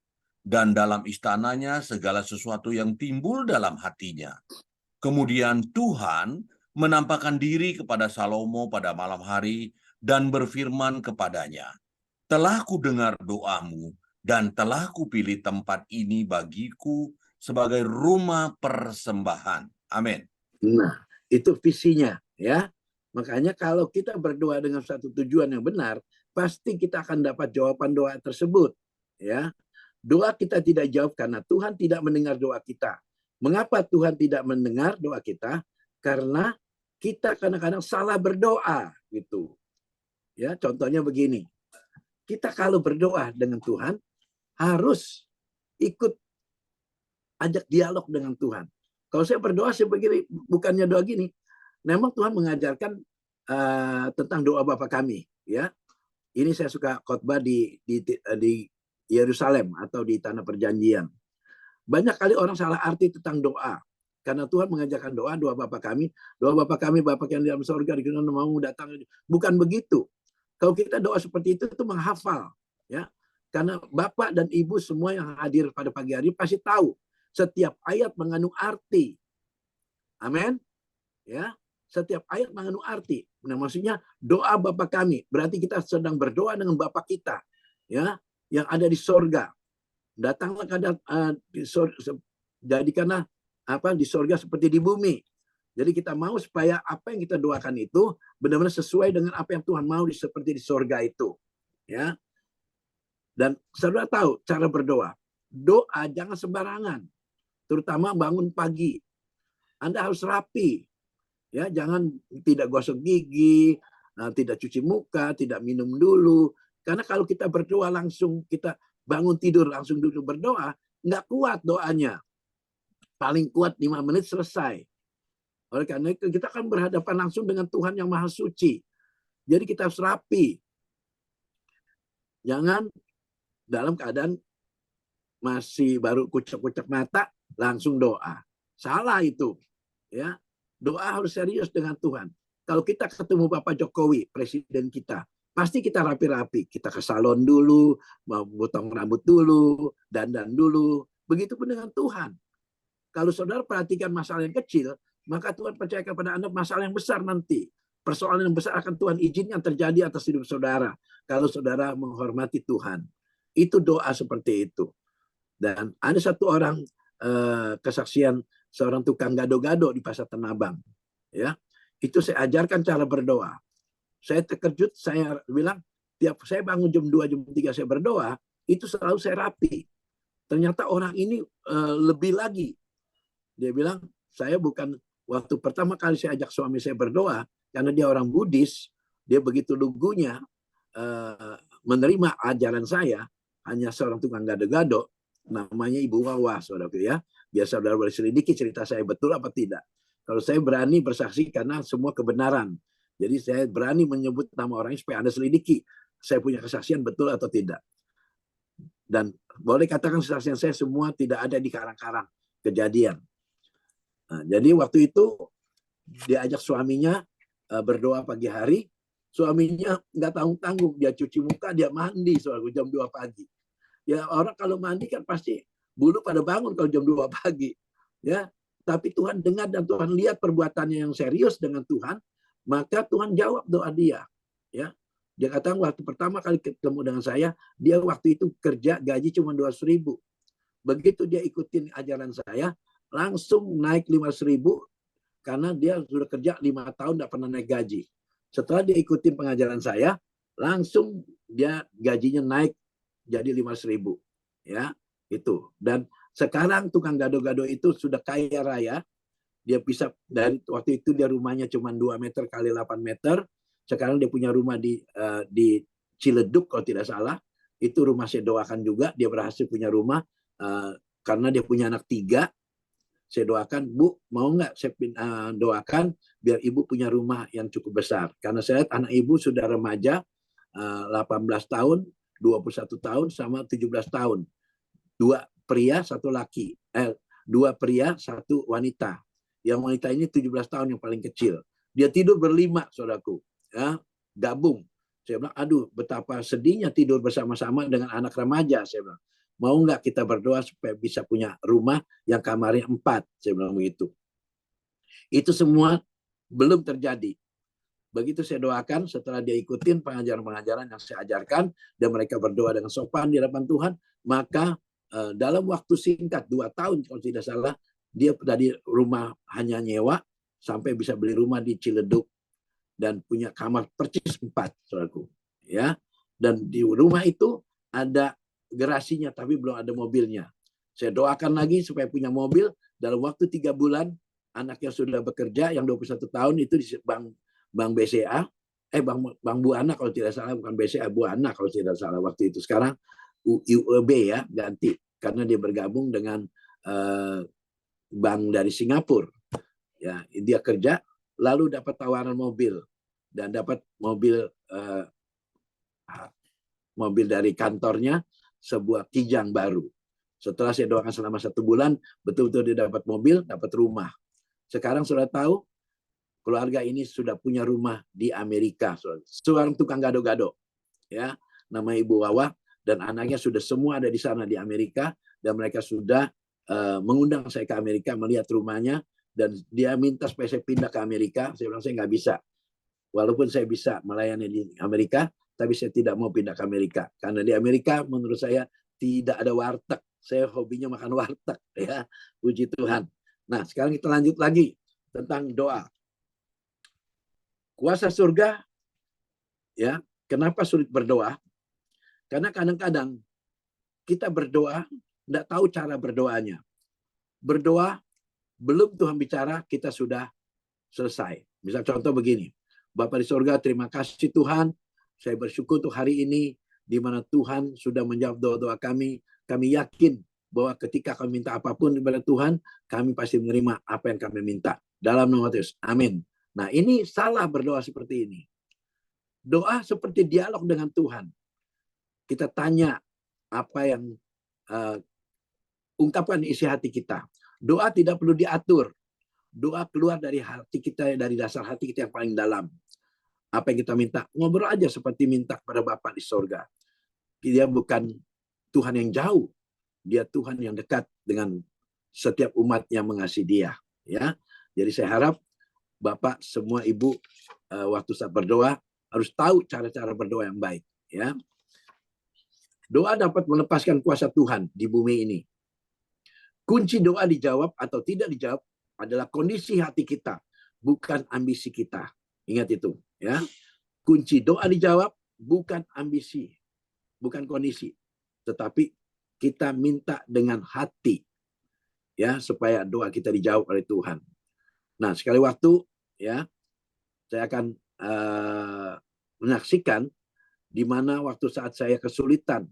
dan dalam istananya segala sesuatu yang timbul dalam hatinya. Kemudian Tuhan menampakkan diri kepada Salomo pada malam hari dan berfirman kepadanya, "Telah kudengar doamu dan telah kupilih tempat ini bagiku sebagai rumah persembahan." Amin. Nah, itu visinya, ya. Makanya kalau kita berdoa dengan satu tujuan yang benar, pasti kita akan dapat jawaban doa tersebut, ya. Doa kita tidak jawab karena Tuhan tidak mendengar doa kita. Mengapa Tuhan tidak mendengar doa kita? Karena kita kadang-kadang salah berdoa, gitu. Ya, contohnya begini. Kita kalau berdoa dengan Tuhan harus ikut ajak dialog dengan Tuhan. Kalau saya berdoa saya begini, bukannya doa gini. Memang Tuhan mengajarkan tentang doa Bapa kami, ya. Ini saya suka khotbah di Yerusalem atau di tanah perjanjian. Banyak kali orang salah arti tentang doa. Karena Tuhan mengajarkan doa Bapa kami, Bapa yang di dalam surga, dikenan namamu datang. Bukan begitu. Kalau kita doa seperti itu menghafal, ya. Karena Bapak dan Ibu semua yang hadir pada pagi hari pasti tahu setiap ayat mengandung arti. Amin. Ya, setiap ayat mengandung arti. Nah, maksudnya doa Bapa kami, berarti kita sedang berdoa dengan Bapa kita, ya, yang ada di sorga. Datanglah jadikanlah di sorga seperti di bumi. Jadi kita mau supaya apa yang kita doakan itu benar-benar sesuai dengan apa yang Tuhan mau seperti di sorga itu, ya. Dan saudara tahu cara berdoa. Doa jangan sembarangan, terutama bangun pagi. Anda harus rapi, ya, jangan tidak gosok gigi, tidak cuci muka, tidak minum dulu. Karena kalau kita berdoa langsung, kita bangun tidur langsung duduk berdoa, nggak kuat doanya. Paling kuat 5 menit selesai. Oleh karena itu kita akan berhadapan langsung dengan Tuhan yang Maha Suci. Jadi kita harus rapi. Jangan dalam keadaan masih baru kucek-kucek mata, langsung doa. Salah itu. Ya, doa harus serius dengan Tuhan. Kalau kita ketemu Bapak Jokowi, presiden kita, pasti kita rapi-rapi. Kita ke salon dulu, mau potong rambut dulu, dandan dulu. Begitupun dengan Tuhan. Kalau saudara perhatikan masalah yang kecil, maka Tuhan percaya kepada Anda masalah yang besar nanti. Persoalan yang besar akan Tuhan izinkan terjadi atas hidup saudara. Kalau saudara menghormati Tuhan. Itu doa seperti itu. Dan ada satu orang kesaksian seorang tukang gado-gado di Pasar Tanah Abang. Ya, itu saya ajarkan cara berdoa. Saya terkejut, saya bilang, tiap saya bangun jam 2, jam 3 saya berdoa, itu selalu saya rapi. Ternyata orang ini lebih lagi. Dia bilang, saya bukan, waktu pertama kali saya ajak suami saya berdoa, karena dia orang Buddhis, dia begitu lugunya menerima ajaran saya, hanya seorang tukang gado-gado, namanya Ibu Wawa, saudaraku ya. Biar saudara boleh selidiki cerita saya betul apa tidak. Kalau saya berani bersaksi karena semua kebenaran. Jadi saya berani menyebut nama orangnya supaya Anda selidiki. Saya punya kesaksian betul atau tidak. Dan boleh katakan kesaksian saya semua tidak ada di karang-karang kejadian. Nah, jadi waktu itu diajak suaminya berdoa pagi hari. Suaminya nggak tanggung-tanggung. Dia cuci muka, dia mandi soalnya jam 2 pagi. Ya orang kalau mandi kan pasti bulu pada bangun kalau jam 2 pagi. Ya, tapi Tuhan dengar dan Tuhan lihat perbuatannya yang serius dengan Tuhan, maka Tuhan jawab doa dia. Ya, dia katakan waktu pertama kali ketemu dengan saya, dia waktu itu kerja gaji cuma 200.000. Begitu dia ikutin ajaran saya, langsung naik 500.000 karena dia sudah kerja 5 tahun tidak pernah naik gaji. Setelah dia ikutin pengajaran saya, langsung dia gajinya naik jadi 500.000. Ya, itu. Dan sekarang tukang gado-gado itu sudah kaya raya. Dia bisa dari waktu itu dia rumahnya cuma 2 meter kali 8 meter. Sekarang dia punya rumah di Ciledug kalau tidak salah. Itu rumah saya doakan juga. Dia berhasil punya rumah karena dia punya anak 3. Saya doakan, Bu, mau nggak saya doakan biar Ibu punya rumah yang cukup besar. Karena saya lihat anak Ibu sudah remaja, 18 tahun, 21 tahun, sama 17 tahun. 2 pria, 1 laki. 2 pria, 1 wanita. Yang wanita ini 17 tahun yang paling kecil. Dia tidur berlima, saudaraku. Ya, gabung. Saya bilang, aduh, betapa sedihnya tidur bersama-sama dengan anak remaja. Saya bilang, mau nggak kita berdoa supaya bisa punya rumah yang kamarnya 4? Saya bilang begitu. Itu semua belum terjadi. Begitu saya doakan, setelah dia ikutin pengajaran-pengajaran yang saya ajarkan, dan mereka berdoa dengan sopan di hadapan Tuhan, maka dalam waktu singkat, 2 tahun kalau tidak salah, dia dari rumah hanya nyewa, sampai bisa beli rumah di Ciledug, dan punya kamar percis 4, saudaraku. Ya, dan di rumah itu ada garasinya, tapi belum ada mobilnya. Saya doakan lagi supaya punya mobil, dalam waktu 3 bulan, anaknya sudah bekerja, yang 21 tahun itu di Bank BCA, Bank Buana kalau tidak salah, bukan BCA, Buana kalau tidak salah waktu itu. Sekarang UOB ya, ganti. Karena dia bergabung dengan bank dari Singapura. Ya, dia kerja, lalu dapat tawaran mobil. Dan dapat mobil dari kantornya, sebuah Kijang baru. Setelah saya doakan selama 1 bulan, betul-betul dia dapat mobil, dapat rumah. Sekarang sudah tahu, keluarga ini sudah punya rumah di Amerika. Seorang tukang gado-gado, ya, nama Ibu Wawa, dan anaknya sudah semua ada di sana di Amerika, dan mereka sudah mengundang saya ke Amerika melihat rumahnya, dan dia minta supaya saya pindah ke Amerika. Saya bilang saya nggak bisa, walaupun saya bisa melayani di Amerika, tapi saya tidak mau pindah ke Amerika karena di Amerika menurut saya tidak ada warteg. Saya hobinya makan warteg, ya, puji Tuhan. Nah, sekarang kita lanjut lagi tentang doa. Kuasa surga, ya, kenapa sulit berdoa? Karena kadang-kadang kita berdoa, tidak tahu cara berdoanya. Berdoa, belum Tuhan bicara, kita sudah selesai. Misal contoh begini, Bapa di sorga, terima kasih Tuhan. Saya bersyukur untuk hari ini, di mana Tuhan sudah menjawab doa-doa kami. Kami yakin bahwa ketika kami minta apapun kepada Tuhan, kami pasti menerima apa yang kami minta. Dalam nama Yesus. Amin. Nah, ini salah berdoa seperti ini. Doa seperti dialog dengan Tuhan. Kita tanya apa yang ungkapkan isi hati kita. Doa tidak perlu diatur. Doa keluar dari hati kita, dari dasar hati kita yang paling dalam. Apa yang kita minta, ngobrol aja seperti minta kepada Bapa di sorga. Dia bukan Tuhan yang jauh, dia Tuhan yang dekat dengan setiap umat yang mengasihi dia. Ya, jadi saya harap Bapak, semua Ibu, waktu saat berdoa harus tahu cara-cara berdoa yang baik. Ya, doa dapat melepaskan kuasa Tuhan di bumi ini. Kunci doa dijawab atau tidak dijawab adalah kondisi hati kita, bukan ambisi kita. Ingat itu, ya. Kunci doa dijawab bukan ambisi, bukan kondisi, tetapi kita minta dengan hati, ya, supaya doa kita dijawab oleh Tuhan. Nah, sekali waktu, ya, saya akan menyaksikan di mana waktu saat saya kesulitan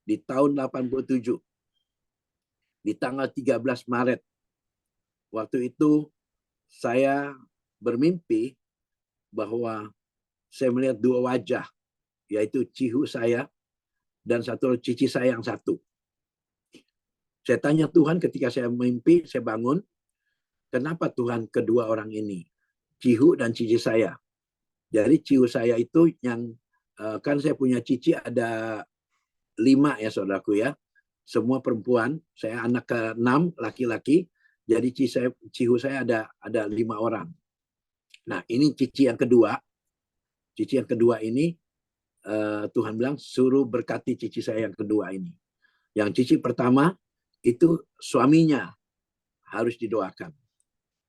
di tahun 87, di tanggal 13 Maret. Waktu itu saya bermimpi bahwa saya melihat dua wajah, yaitu cihu saya dan satu cici saya yang satu. Saya tanya Tuhan ketika saya mimpi, saya bangun, kenapa Tuhan kedua orang ini, cihu dan cici saya? Jadi cihu saya itu yang, kan saya punya cici ada 5 ya saudaraku ya, semua perempuan, saya anak ke-6 laki-laki. Jadi cihu saya ada 5 orang. Nah, ini cici yang kedua. Cici yang kedua ini Tuhan bilang suruh berkati cici saya yang kedua ini. Yang cici pertama itu suaminya harus didoakan.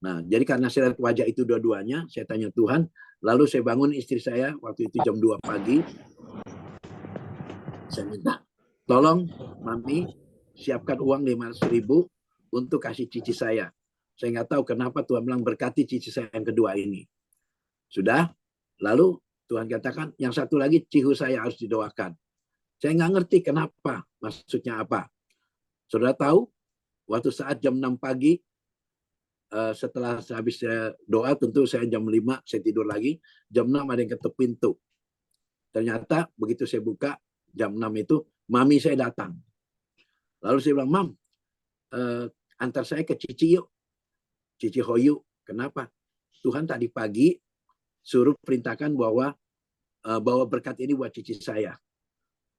Nah, jadi karena saya lihat wajah itu dua-duanya, saya tanya Tuhan, lalu saya bangun istri saya waktu itu jam 2 pagi. Saya minta, tolong Mami siapkan uang 500.000 untuk kasih cici saya. Saya nggak tahu kenapa Tuhan bilang berkati cici saya yang kedua ini. Sudah, lalu Tuhan katakan yang satu lagi cihu saya harus didoakan. Saya nggak ngerti kenapa, maksudnya apa. Saudara tahu, waktu saat jam 6 pagi, setelah habis saya doa, tentu saya jam 5, saya tidur lagi. Jam 6 ada yang ketuk pintu. Ternyata begitu saya buka, jam 6 itu, Mami saya datang. Lalu saya bilang, Mam, antar saya ke Cici yuk. Cici Hoyu. Kenapa? Tuhan tadi pagi suruh perintahkan bahwa bawa berkat ini buat cici saya.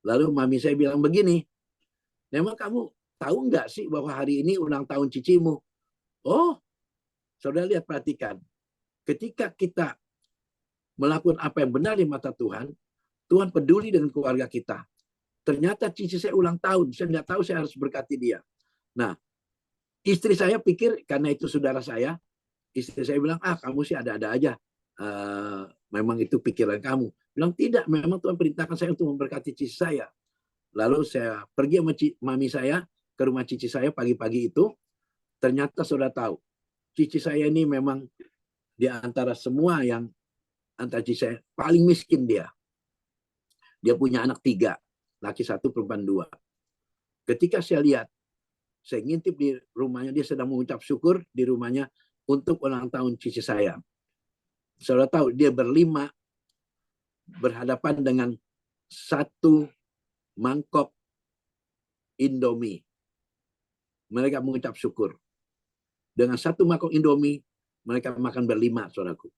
Lalu Mami saya bilang begini, memang kamu tahu nggak sih bahwa hari ini ulang tahun cicimu? Oh, saudara lihat, perhatikan. Ketika kita melakukan apa yang benar di mata Tuhan, Tuhan peduli dengan keluarga kita. Ternyata cici saya ulang tahun, saya nggak tahu saya harus berkati dia. Nah, istri saya pikir karena itu saudara saya, istri saya bilang, kamu sih ada-ada aja. Memang itu pikiran kamu. Bilang, tidak, memang Tuhan perintahkan saya untuk memberkati cici saya. Lalu saya pergi sama Mami saya ke rumah cici saya pagi-pagi itu. Ternyata saudara tahu, cici saya ini memang di antara semua yang antara cici saya paling miskin dia. Dia punya anak 3, laki 1, perempuan 2. Ketika saya lihat, saya ngintip di rumahnya, dia sedang mengucap syukur di rumahnya untuk ulang tahun cici saya. Saudara tahu, dia berlima berhadapan dengan 1 mangkok Indomie. Mereka mengucap syukur. Dengan 1 mangkok Indomie, mereka makan berlima, saudaraku.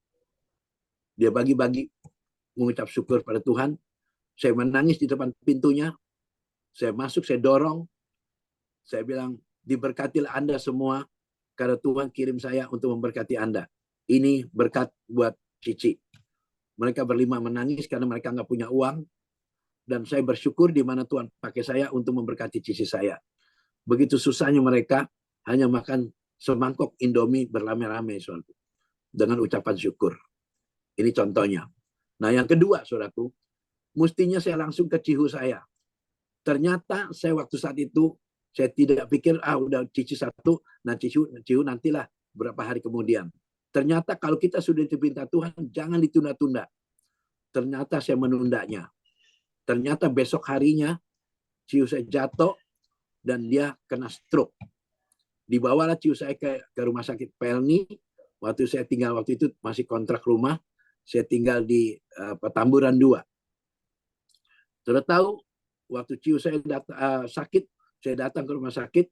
Dia bagi-bagi mengucap syukur pada Tuhan. Saya menangis di depan pintunya. Saya masuk, saya dorong. Saya bilang, diberkatilah Anda semua, karena Tuhan kirim saya untuk memberkati Anda. Ini berkat buat Cici. Mereka berlima menangis karena mereka nggak punya uang. Dan saya bersyukur di mana Tuhan pakai saya untuk memberkati Cici saya. Begitu susahnya mereka hanya makan semangkok Indomie berame-rame, saudaraku, dengan ucapan syukur. Ini contohnya. Nah, yang kedua, saudaraku, mestinya saya langsung ke cihu saya. Ternyata saya waktu saat itu, saya tidak pikir, udah cici 1, nah cihu nantilah berapa hari kemudian. Ternyata kalau kita sudah diperintah Tuhan, jangan ditunda-tunda. Ternyata saya menundanya. Ternyata besok harinya, ciu saya jatuh dan dia kena stroke. Dibawalah ciu saya ke rumah sakit Pelni. Waktu saya tinggal, waktu itu masih kontrak rumah. Saya tinggal di Petamburan 2. Sudah tahu, waktu ciu saya sakit, saya datang ke rumah sakit,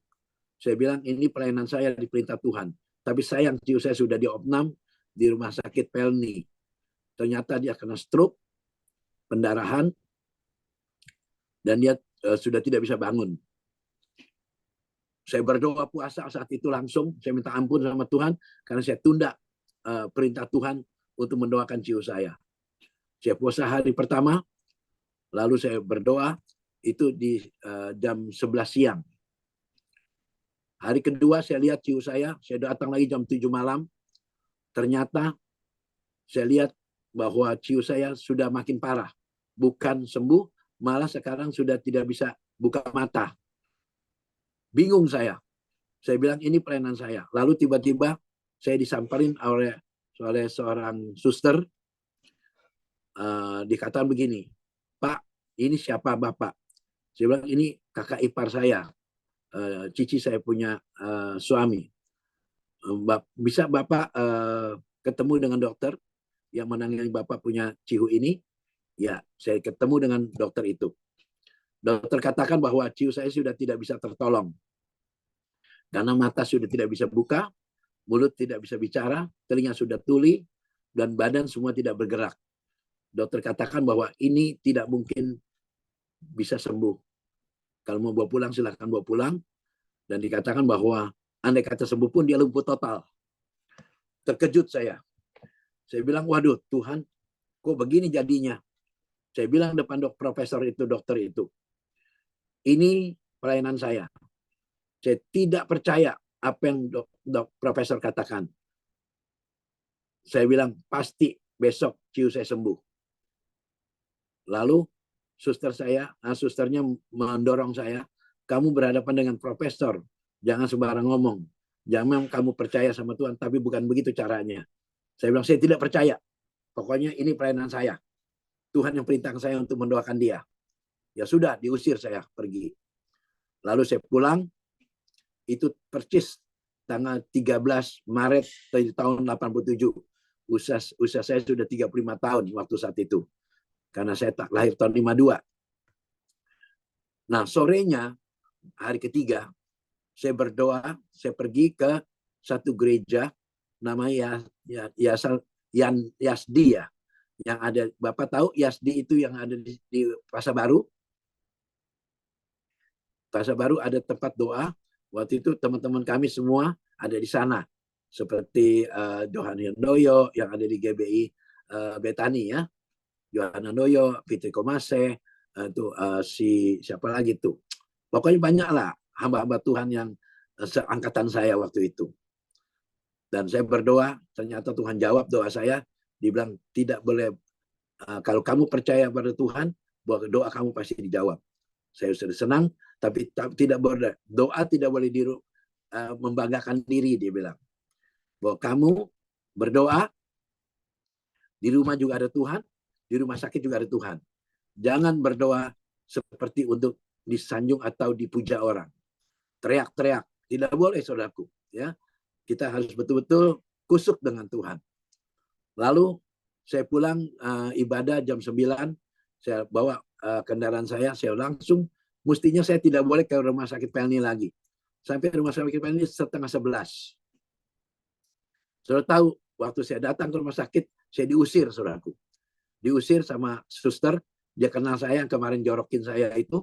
saya bilang ini pelayanan saya diperintah Tuhan. Tapi sayang ciu saya sudah diopnam di rumah sakit Pelni. Ternyata dia kena stroke, pendarahan, dan dia sudah tidak bisa bangun. Saya berdoa puasa saat itu langsung, saya minta ampun sama Tuhan, karena saya tunda perintah Tuhan untuk mendoakan ciu saya. Saya puasa hari pertama, lalu saya berdoa, itu di jam 11 siang. Hari kedua saya lihat ciu saya datang lagi jam 7 malam. Ternyata saya lihat bahwa ciu saya sudah makin parah. Bukan sembuh, malah sekarang sudah tidak bisa buka mata. Bingung saya. Saya bilang ini pelayanan saya. Lalu tiba-tiba saya disamperin oleh seorang suster. Dikatakan begini, Pak, ini siapa Bapak? Saya bilang ini kakak ipar saya. Cici saya punya suami. Bisa Bapak ketemu dengan dokter yang menangani Bapak punya ciu ini? Ya, saya ketemu dengan dokter itu. Dokter katakan bahwa ciu saya sudah tidak bisa tertolong. Karena mata sudah tidak bisa buka, mulut tidak bisa bicara, telinga sudah tuli, dan badan semua tidak bergerak. Dokter katakan bahwa ini tidak mungkin bisa sembuh. Kalau mau bawa pulang, silahkan bawa pulang. Dan dikatakan bahwa andai kata sembuh pun dia lumpuh total. Terkejut saya. Saya bilang, waduh Tuhan, kok begini jadinya? Saya bilang depan dokter itu, ini pelayanan saya. Saya tidak percaya apa yang profesor katakan. Saya bilang, pasti besok ciu saya sembuh. Lalu susternya mendorong saya, kamu berhadapan dengan profesor, jangan sembarang ngomong. Jangan kamu percaya sama Tuhan, tapi bukan begitu caranya. Saya bilang, saya tidak percaya. Pokoknya ini pelayanan saya. Tuhan yang perintahkan saya untuk mendoakan dia. Ya sudah, diusir saya pergi. Lalu saya pulang, itu persis tanggal 13 Maret tahun 87. Usia saya sudah 35 tahun waktu saat itu. Karena saya tak lahir tahun 52. Nah, sorenya, hari ketiga, saya berdoa, saya pergi ke satu gereja, namanya Yasdi ya. Yang ada, Bapak tahu Yasdi itu yang ada di Pasar Baru? Pasar Baru ada tempat doa. Waktu itu teman-teman kami semua ada di sana. Seperti Johan Handoyo yang ada di GBI Betani ya. Johan Handoyo, Fitri Komase, siapa lagi tuh. Pokoknya banyak lah hamba-hamba Tuhan yang seangkatan saya waktu itu. Dan saya berdoa, ternyata Tuhan jawab doa saya. Dibilang tidak boleh, kalau kamu percaya pada Tuhan, bahwa doa kamu pasti dijawab. Saya sudah senang, tapi tidak boleh, doa tidak boleh membanggakan diri, dia bilang. Bahwa kamu berdoa, di rumah juga ada Tuhan, di rumah sakit juga ada Tuhan. Jangan berdoa seperti untuk disanjung atau dipuja orang. Teriak-teriak, tidak boleh saudaraku. Ya, kita harus betul-betul kusuk dengan Tuhan. Lalu saya pulang ibadah jam 9, saya bawa kendaraan saya langsung, mestinya saya tidak boleh ke rumah sakit Pelni lagi. Sampai rumah sakit Pelni 10:30. Saudara tahu, waktu saya datang ke rumah sakit, saya diusir, saudaraku. Diusir sama suster, dia kenal saya yang kemarin jorokin saya itu.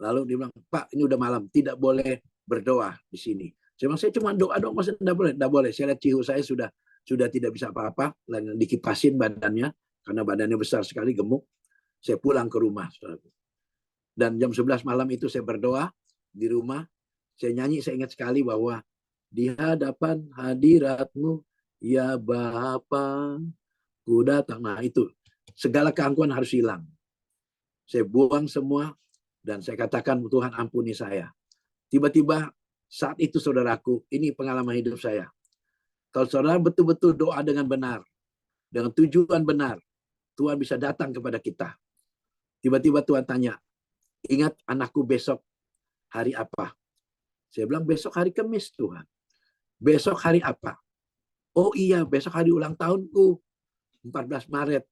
Lalu dia bilang, Pak, ini udah malam, tidak boleh berdoa di sini. Saya bilang, saya cuma doa dong, masa tidak boleh. Saya lihat cihu saya sudah tidak bisa apa-apa, dan dikipasin badannya, karena badannya besar sekali, gemuk. Saya pulang ke rumah, saudaraku. Dan jam 11 malam itu saya berdoa di rumah. Saya nyanyi, saya ingat sekali bahwa di hadapan hadiratmu, ya Bapa, ku datang. Nah itu, segala keangkuhan harus hilang. Saya buang semua, dan saya katakan, Tuhan ampuni saya. Tiba-tiba saat itu saudaraku, ini pengalaman hidup saya. Kalau saudara betul-betul doa dengan benar, dengan tujuan benar, Tuhan bisa datang kepada kita. Tiba-tiba Tuhan tanya, ingat anakku besok hari apa? Saya bilang besok hari Kamis Tuhan. Besok hari apa? Oh iya, besok hari ulang tahunku, 14 Maret.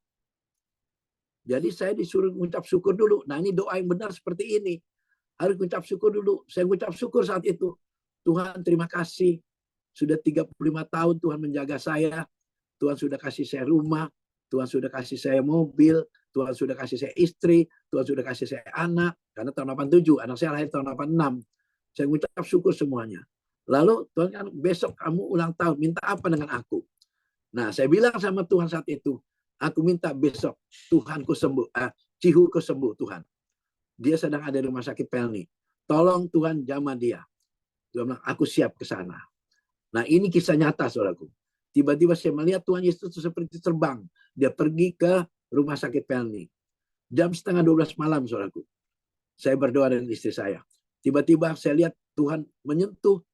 Jadi saya disuruh mengucap syukur dulu. Nah ini doa yang benar seperti ini. Harus mengucap syukur dulu. Saya mengucap syukur saat itu. Tuhan terima kasih. Sudah 35 tahun Tuhan menjaga saya. Tuhan sudah kasih saya rumah. Tuhan sudah kasih saya mobil. Tuhan sudah kasih saya istri. Tuhan sudah kasih saya anak. Karena tahun 87. Anak saya lahir tahun 86. Saya mengucap syukur semuanya. Lalu Tuhan kan besok kamu ulang tahun. Minta apa dengan aku? Nah saya bilang sama Tuhan saat itu. Aku minta besok Tuhanku sembuh. Cihuku sembuh Tuhan. Dia sedang ada di rumah sakit Pelni. Tolong Tuhan jamah dia. Tuhan bilang, aku siap ke sana. Nah ini kisah nyata saudaraku. Tiba-tiba saya melihat Tuhan Yesus seperti terbang. Dia pergi ke rumah sakit Pelni. Jam setengah 12 malam saudaraku. Saya berdoa dengan istri saya. Tiba-tiba saya lihat Tuhan menyentuh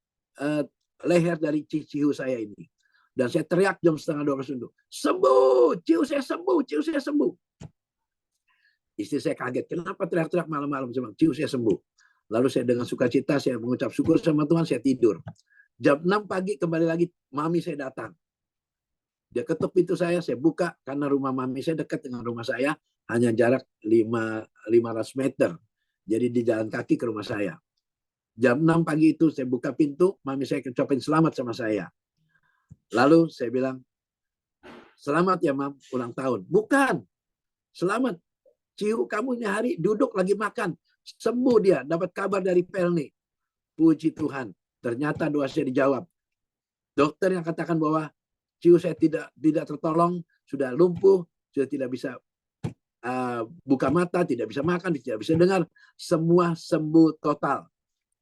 leher dari Cihu saya ini. Dan saya teriak jam setengah 12 itu. Sembuh, Cihu saya sembuh, Cihu saya sembuh. Istri saya kaget, kenapa teriak-teriak malam-malam? Cihu saya sembuh. Lalu saya dengan sukacita, saya mengucap syukur sama Tuhan, saya tidur. Jam 6 pagi kembali lagi, mami saya datang. Dia ketuk pintu saya buka, karena rumah mami saya dekat dengan rumah saya, hanya jarak 500 meter. Jadi di jalan kaki ke rumah saya. Jam 6 pagi itu saya buka pintu, mami saya ucapin selamat sama saya. Lalu saya bilang, selamat ya Mam, ulang tahun. Bukan, selamat. Cihu kamu ini hari duduk lagi makan. Sembuh dia, dapat kabar dari Pelni. Puji Tuhan, ternyata doa saya dijawab. Dokter yang katakan bahwa Cihu saya tidak tertolong, sudah lumpuh, sudah tidak bisa buka mata, tidak bisa makan, tidak bisa dengar. Semua sembuh total.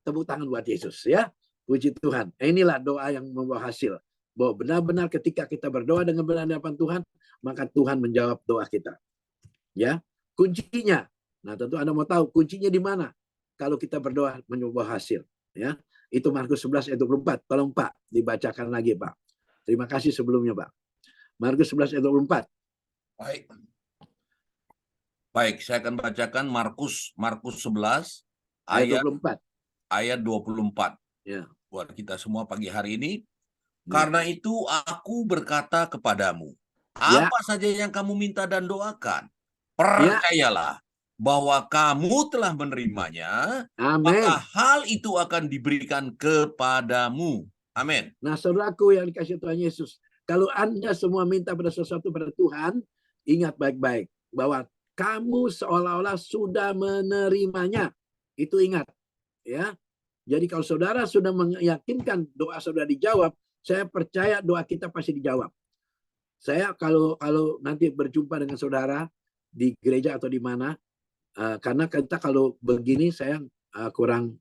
Tepuk tangan buat Yesus ya. Puji Tuhan. Inilah doa yang membawa hasil. Bahwa benar-benar ketika kita berdoa dengan benar di hadapan Tuhan, maka Tuhan menjawab doa kita. Ya, kuncinya. Nah, tentu Anda mau tahu kuncinya di mana? Kalau kita berdoa membawa hasil, ya. Itu Markus 11 ayat 24. Tolong Pak, dibacakan lagi, Pak. Terima kasih sebelumnya, Pak. Markus 11 ayat 24. Baik. Baik, saya akan bacakan Markus 11 Ayat 24. ayat 24. Ya. Buat kita semua pagi hari ini. Karena itu aku berkata kepadamu, apa saja yang kamu minta dan doakan, percayalah bahwa kamu telah menerimanya, maka hal itu akan diberikan kepadamu. Amin. Nah, saudaraku yang dikasih Tuhan Yesus, kalau Anda semua minta pada sesuatu pada Tuhan, ingat baik-baik bahwa kamu seolah-olah sudah menerimanya. Itu ingat, ya. Jadi kalau saudara sudah meyakinkan doa saudara dijawab, saya percaya doa kita pasti dijawab. Saya kalau nanti berjumpa dengan saudara di gereja atau di mana, karena kita kalau begini saya kurang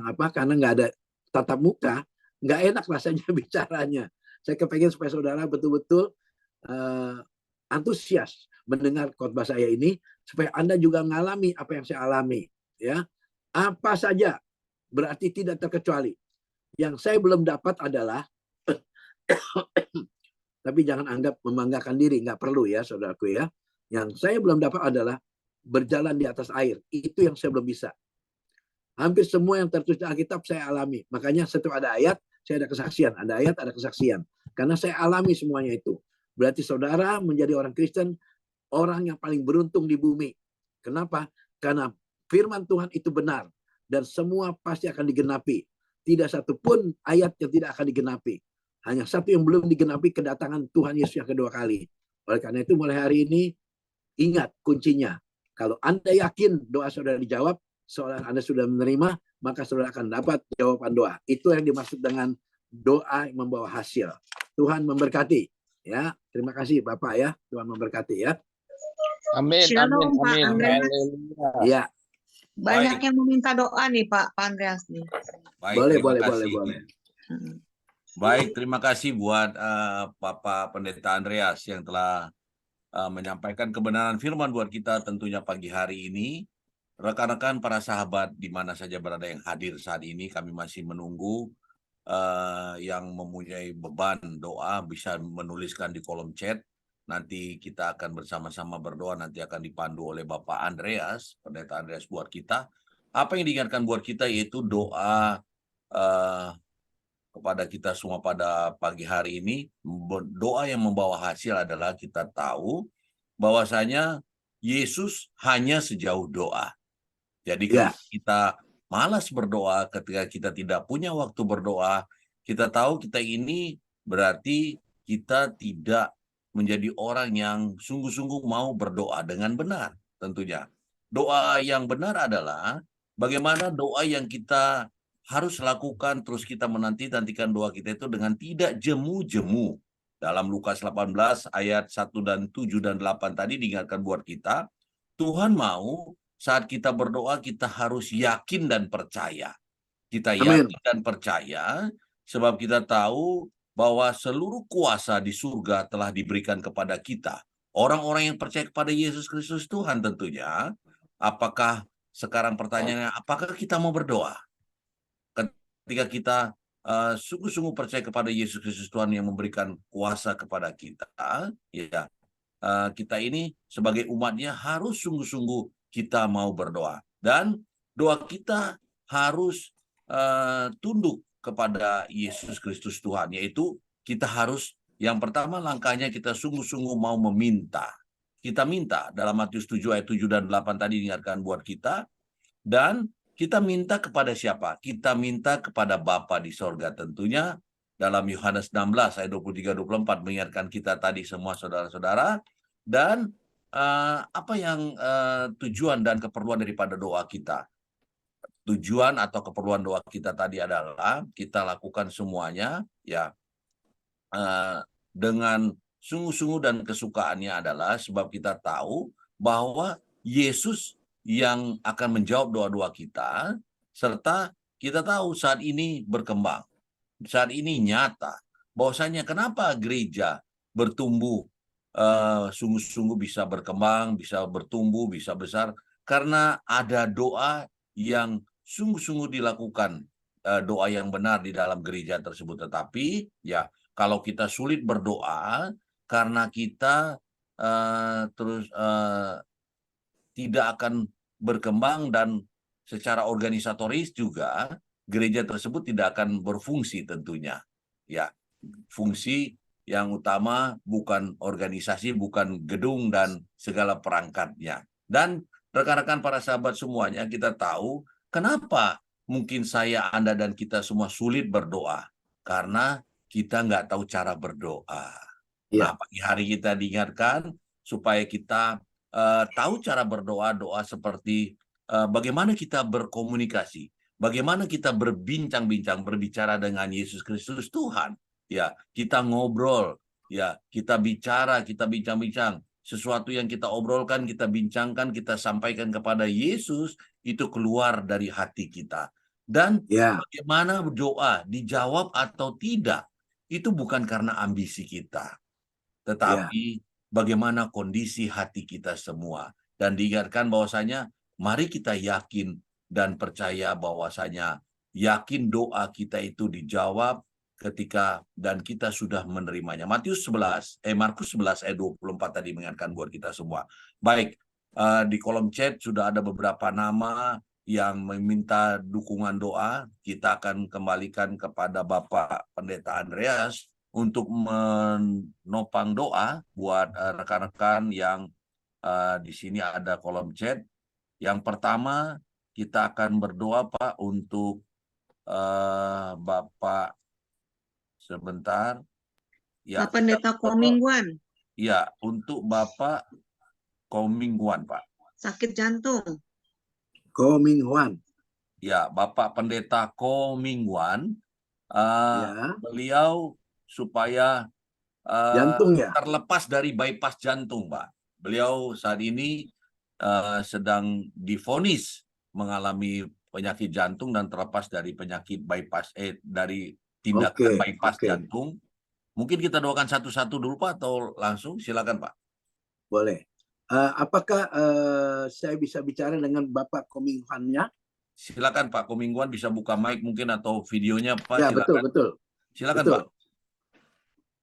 apa, karena nggak ada tatap muka, nggak enak rasanya bicaranya. Saya kepengen supaya saudara betul-betul antusias mendengar khotbah saya ini, supaya Anda juga mengalami apa yang saya alami. Ya, apa saja berarti tidak terkecuali. Yang saya belum dapat adalah tapi jangan anggap membanggakan diri, nggak perlu ya saudaraku ya. Yang saya belum dapat adalah berjalan di atas air. Itu yang saya belum bisa. Hampir semua yang tertulis di Alkitab saya alami. Makanya setiap ada ayat, saya ada kesaksian. Ada ayat, ada kesaksian. Karena saya alami semuanya itu. Berarti saudara menjadi orang Kristen, orang yang paling beruntung di bumi. Kenapa? Karena firman Tuhan itu benar. Dan semua pasti akan digenapi. Tidak satu pun ayat yang tidak akan digenapi. Hanya satu yang belum digenapi, kedatangan Tuhan Yesus yang kedua kali. Oleh karena itu mulai hari ini, ingat kuncinya. Kalau Anda yakin doa saudara dijawab, seolah Anda sudah menerima, maka saudara akan dapat jawaban doa. Itu yang dimaksud dengan doa yang membawa hasil. Tuhan memberkati. Ya, terima kasih Bapak ya. Tuhan memberkati ya. Amin. Shalom, Amin. Pak Amin. Andreas. Haleluya. Ya, Banyak Baik. yang meminta doa nih Pak Andreas nih. Baik, boleh, terima boleh, kasih. boleh. Baik, terima kasih buat Bapak Pendeta Andreas yang telah menyampaikan kebenaran firman buat kita tentunya pagi hari ini. Rekan-rekan para sahabat di mana saja berada yang hadir saat ini, kami masih menunggu yang mempunyai beban doa bisa menuliskan di kolom chat. Nanti kita akan bersama-sama berdoa, nanti akan dipandu oleh Bapak Andreas, Pendeta Andreas buat kita. Apa yang diingatkan buat kita yaitu doa kepada kita semua pada pagi hari ini. Doa yang membawa hasil adalah kita tahu bahwasanya Yesus hanya sejauh doa. Jadi Ya. ketika kita malas berdoa, ketika kita tidak punya waktu berdoa, kita tahu kita ini berarti kita tidak menjadi orang yang sungguh-sungguh mau berdoa dengan benar tentunya. Doa yang benar adalah bagaimana doa yang kita harus lakukan, terus kita menanti-nantikan doa kita itu dengan tidak jemu-jemu. Dalam Lukas 18 ayat 1 dan 7 dan 8 tadi diingatkan buat kita, Tuhan mau saat kita berdoa kita harus yakin dan percaya. Kita Amin. yakin dan percaya sebab kita tahu bahwa seluruh kuasa di surga telah diberikan kepada kita. Orang-orang yang percaya kepada Yesus Kristus Tuhan tentunya. Apakah sekarang pertanyaannya, apakah kita mau berdoa? Ketika kita sungguh-sungguh percaya kepada Yesus Kristus Tuhan yang memberikan kuasa kepada kita, ya kita ini sebagai umatnya harus sungguh-sungguh kita mau berdoa. Dan doa kita harus tunduk kepada Yesus Kristus Tuhan. Yaitu kita harus, yang pertama langkahnya kita sungguh-sungguh mau meminta. Kita minta dalam Matius 7 ayat 7 dan 8 tadi diingatkan buat kita. Dan kita minta kepada siapa? Kita minta kepada Bapa di sorga tentunya. Dalam Yohanes 16 ayat 23-24 mengingatkan kita tadi semua saudara-saudara. Dan apa yang tujuan dan keperluan daripada doa kita? Tujuan atau keperluan doa kita tadi adalah kita lakukan semuanya ya dengan sungguh-sungguh, dan kesukaannya adalah sebab kita tahu bahwa Yesus yang akan menjawab doa-doa kita, serta kita tahu saat ini berkembang, saat ini nyata bahwasanya kenapa gereja bertumbuh sungguh-sungguh bisa berkembang, bisa bertumbuh, bisa besar, karena ada doa yang sungguh-sungguh dilakukan, doa yang benar di dalam gereja tersebut. Tetapi ya kalau kita sulit berdoa karena kita tidak akan berkembang, dan secara organisatoris juga gereja tersebut tidak akan berfungsi tentunya. Ya, fungsi yang utama bukan organisasi, bukan gedung dan segala perangkatnya. Dan rekan-rekan para sahabat semuanya, kita tahu kenapa mungkin saya, Anda, dan kita semua sulit berdoa. Karena kita nggak tahu cara berdoa. Ya. Nah, pagi hari kita diingatkan supaya kita tahu cara berdoa, doa seperti bagaimana kita berkomunikasi, bagaimana kita berbincang-bincang, berbicara dengan Yesus Kristus Tuhan. Ya, kita ngobrol, ya, kita bicara, kita bincang-bincang. Sesuatu yang kita obrolkan, kita bincangkan, kita sampaikan kepada Yesus, itu keluar dari hati kita. Dan Ya. bagaimana doa dijawab atau tidak, itu bukan karena ambisi kita, tetapi bagaimana kondisi hati kita semua. Dan diingatkan bahwasanya mari kita yakin dan percaya bahwasanya yakin doa kita itu dijawab ketika dan kita sudah menerimanya. Markus 11 ayat 24 tadi mengingatkan buat kita semua. Baik, di kolom chat sudah ada beberapa nama yang meminta dukungan doa. Kita akan kembalikan kepada Bapak Pendeta Andreas untuk menopang doa buat rekan-rekan yang di sini ada kolom chat. Yang pertama kita akan berdoa Pak untuk Bapak sebentar. Ya, Pak Pendeta Komingguan, ya, untuk Bapak Komingguan Pak. sakit jantung. Komingguan. Ya, Bapak Pendeta Komingguan, Ya. beliau supaya Jantung ya. terlepas dari bypass jantung, Pak. Beliau saat ini sedang divonis mengalami penyakit jantung dan terlepas dari penyakit bypass dari tindakan bypass jantung. Mungkin kita doakan satu-satu dulu Pak, atau langsung silakan Pak. Boleh. Apakah saya bisa bicara dengan Bapak Komingguannya? Silakan Pak Komingguan bisa buka mic mungkin atau videonya Pak. Ya, betul, Silakan. betul. Silakan Betul. Pak.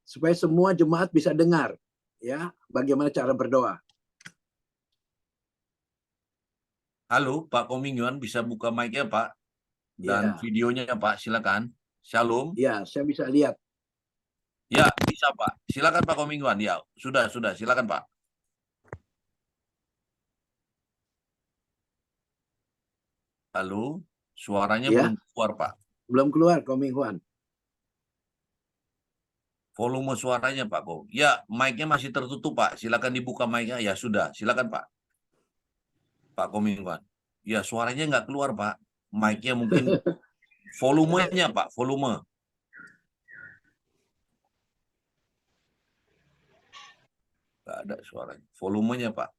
Supaya semua jemaat bisa dengar ya bagaimana cara berdoa. Halo Pak Komingguan bisa buka mic-nya Pak dan Ya. videonya Pak. Silakan. Shalom. Ya, saya bisa lihat. Ya, bisa Pak. Silakan Pak Komingguan. Ya, sudah. Silakan Pak. Halo, suaranya Ya. belum keluar Pak. Belum keluar Komingguan. Volume suaranya Pak Ko. Ya, mic-nya masih tertutup Pak. Silakan dibuka mic-nya. Ya sudah, silakan Pak. Pak Komingguan. Ya, suaranya nggak keluar Pak. Mic-nya mungkin volumenya Pak, volume. Nggak ada suaranya. Volumenya Pak.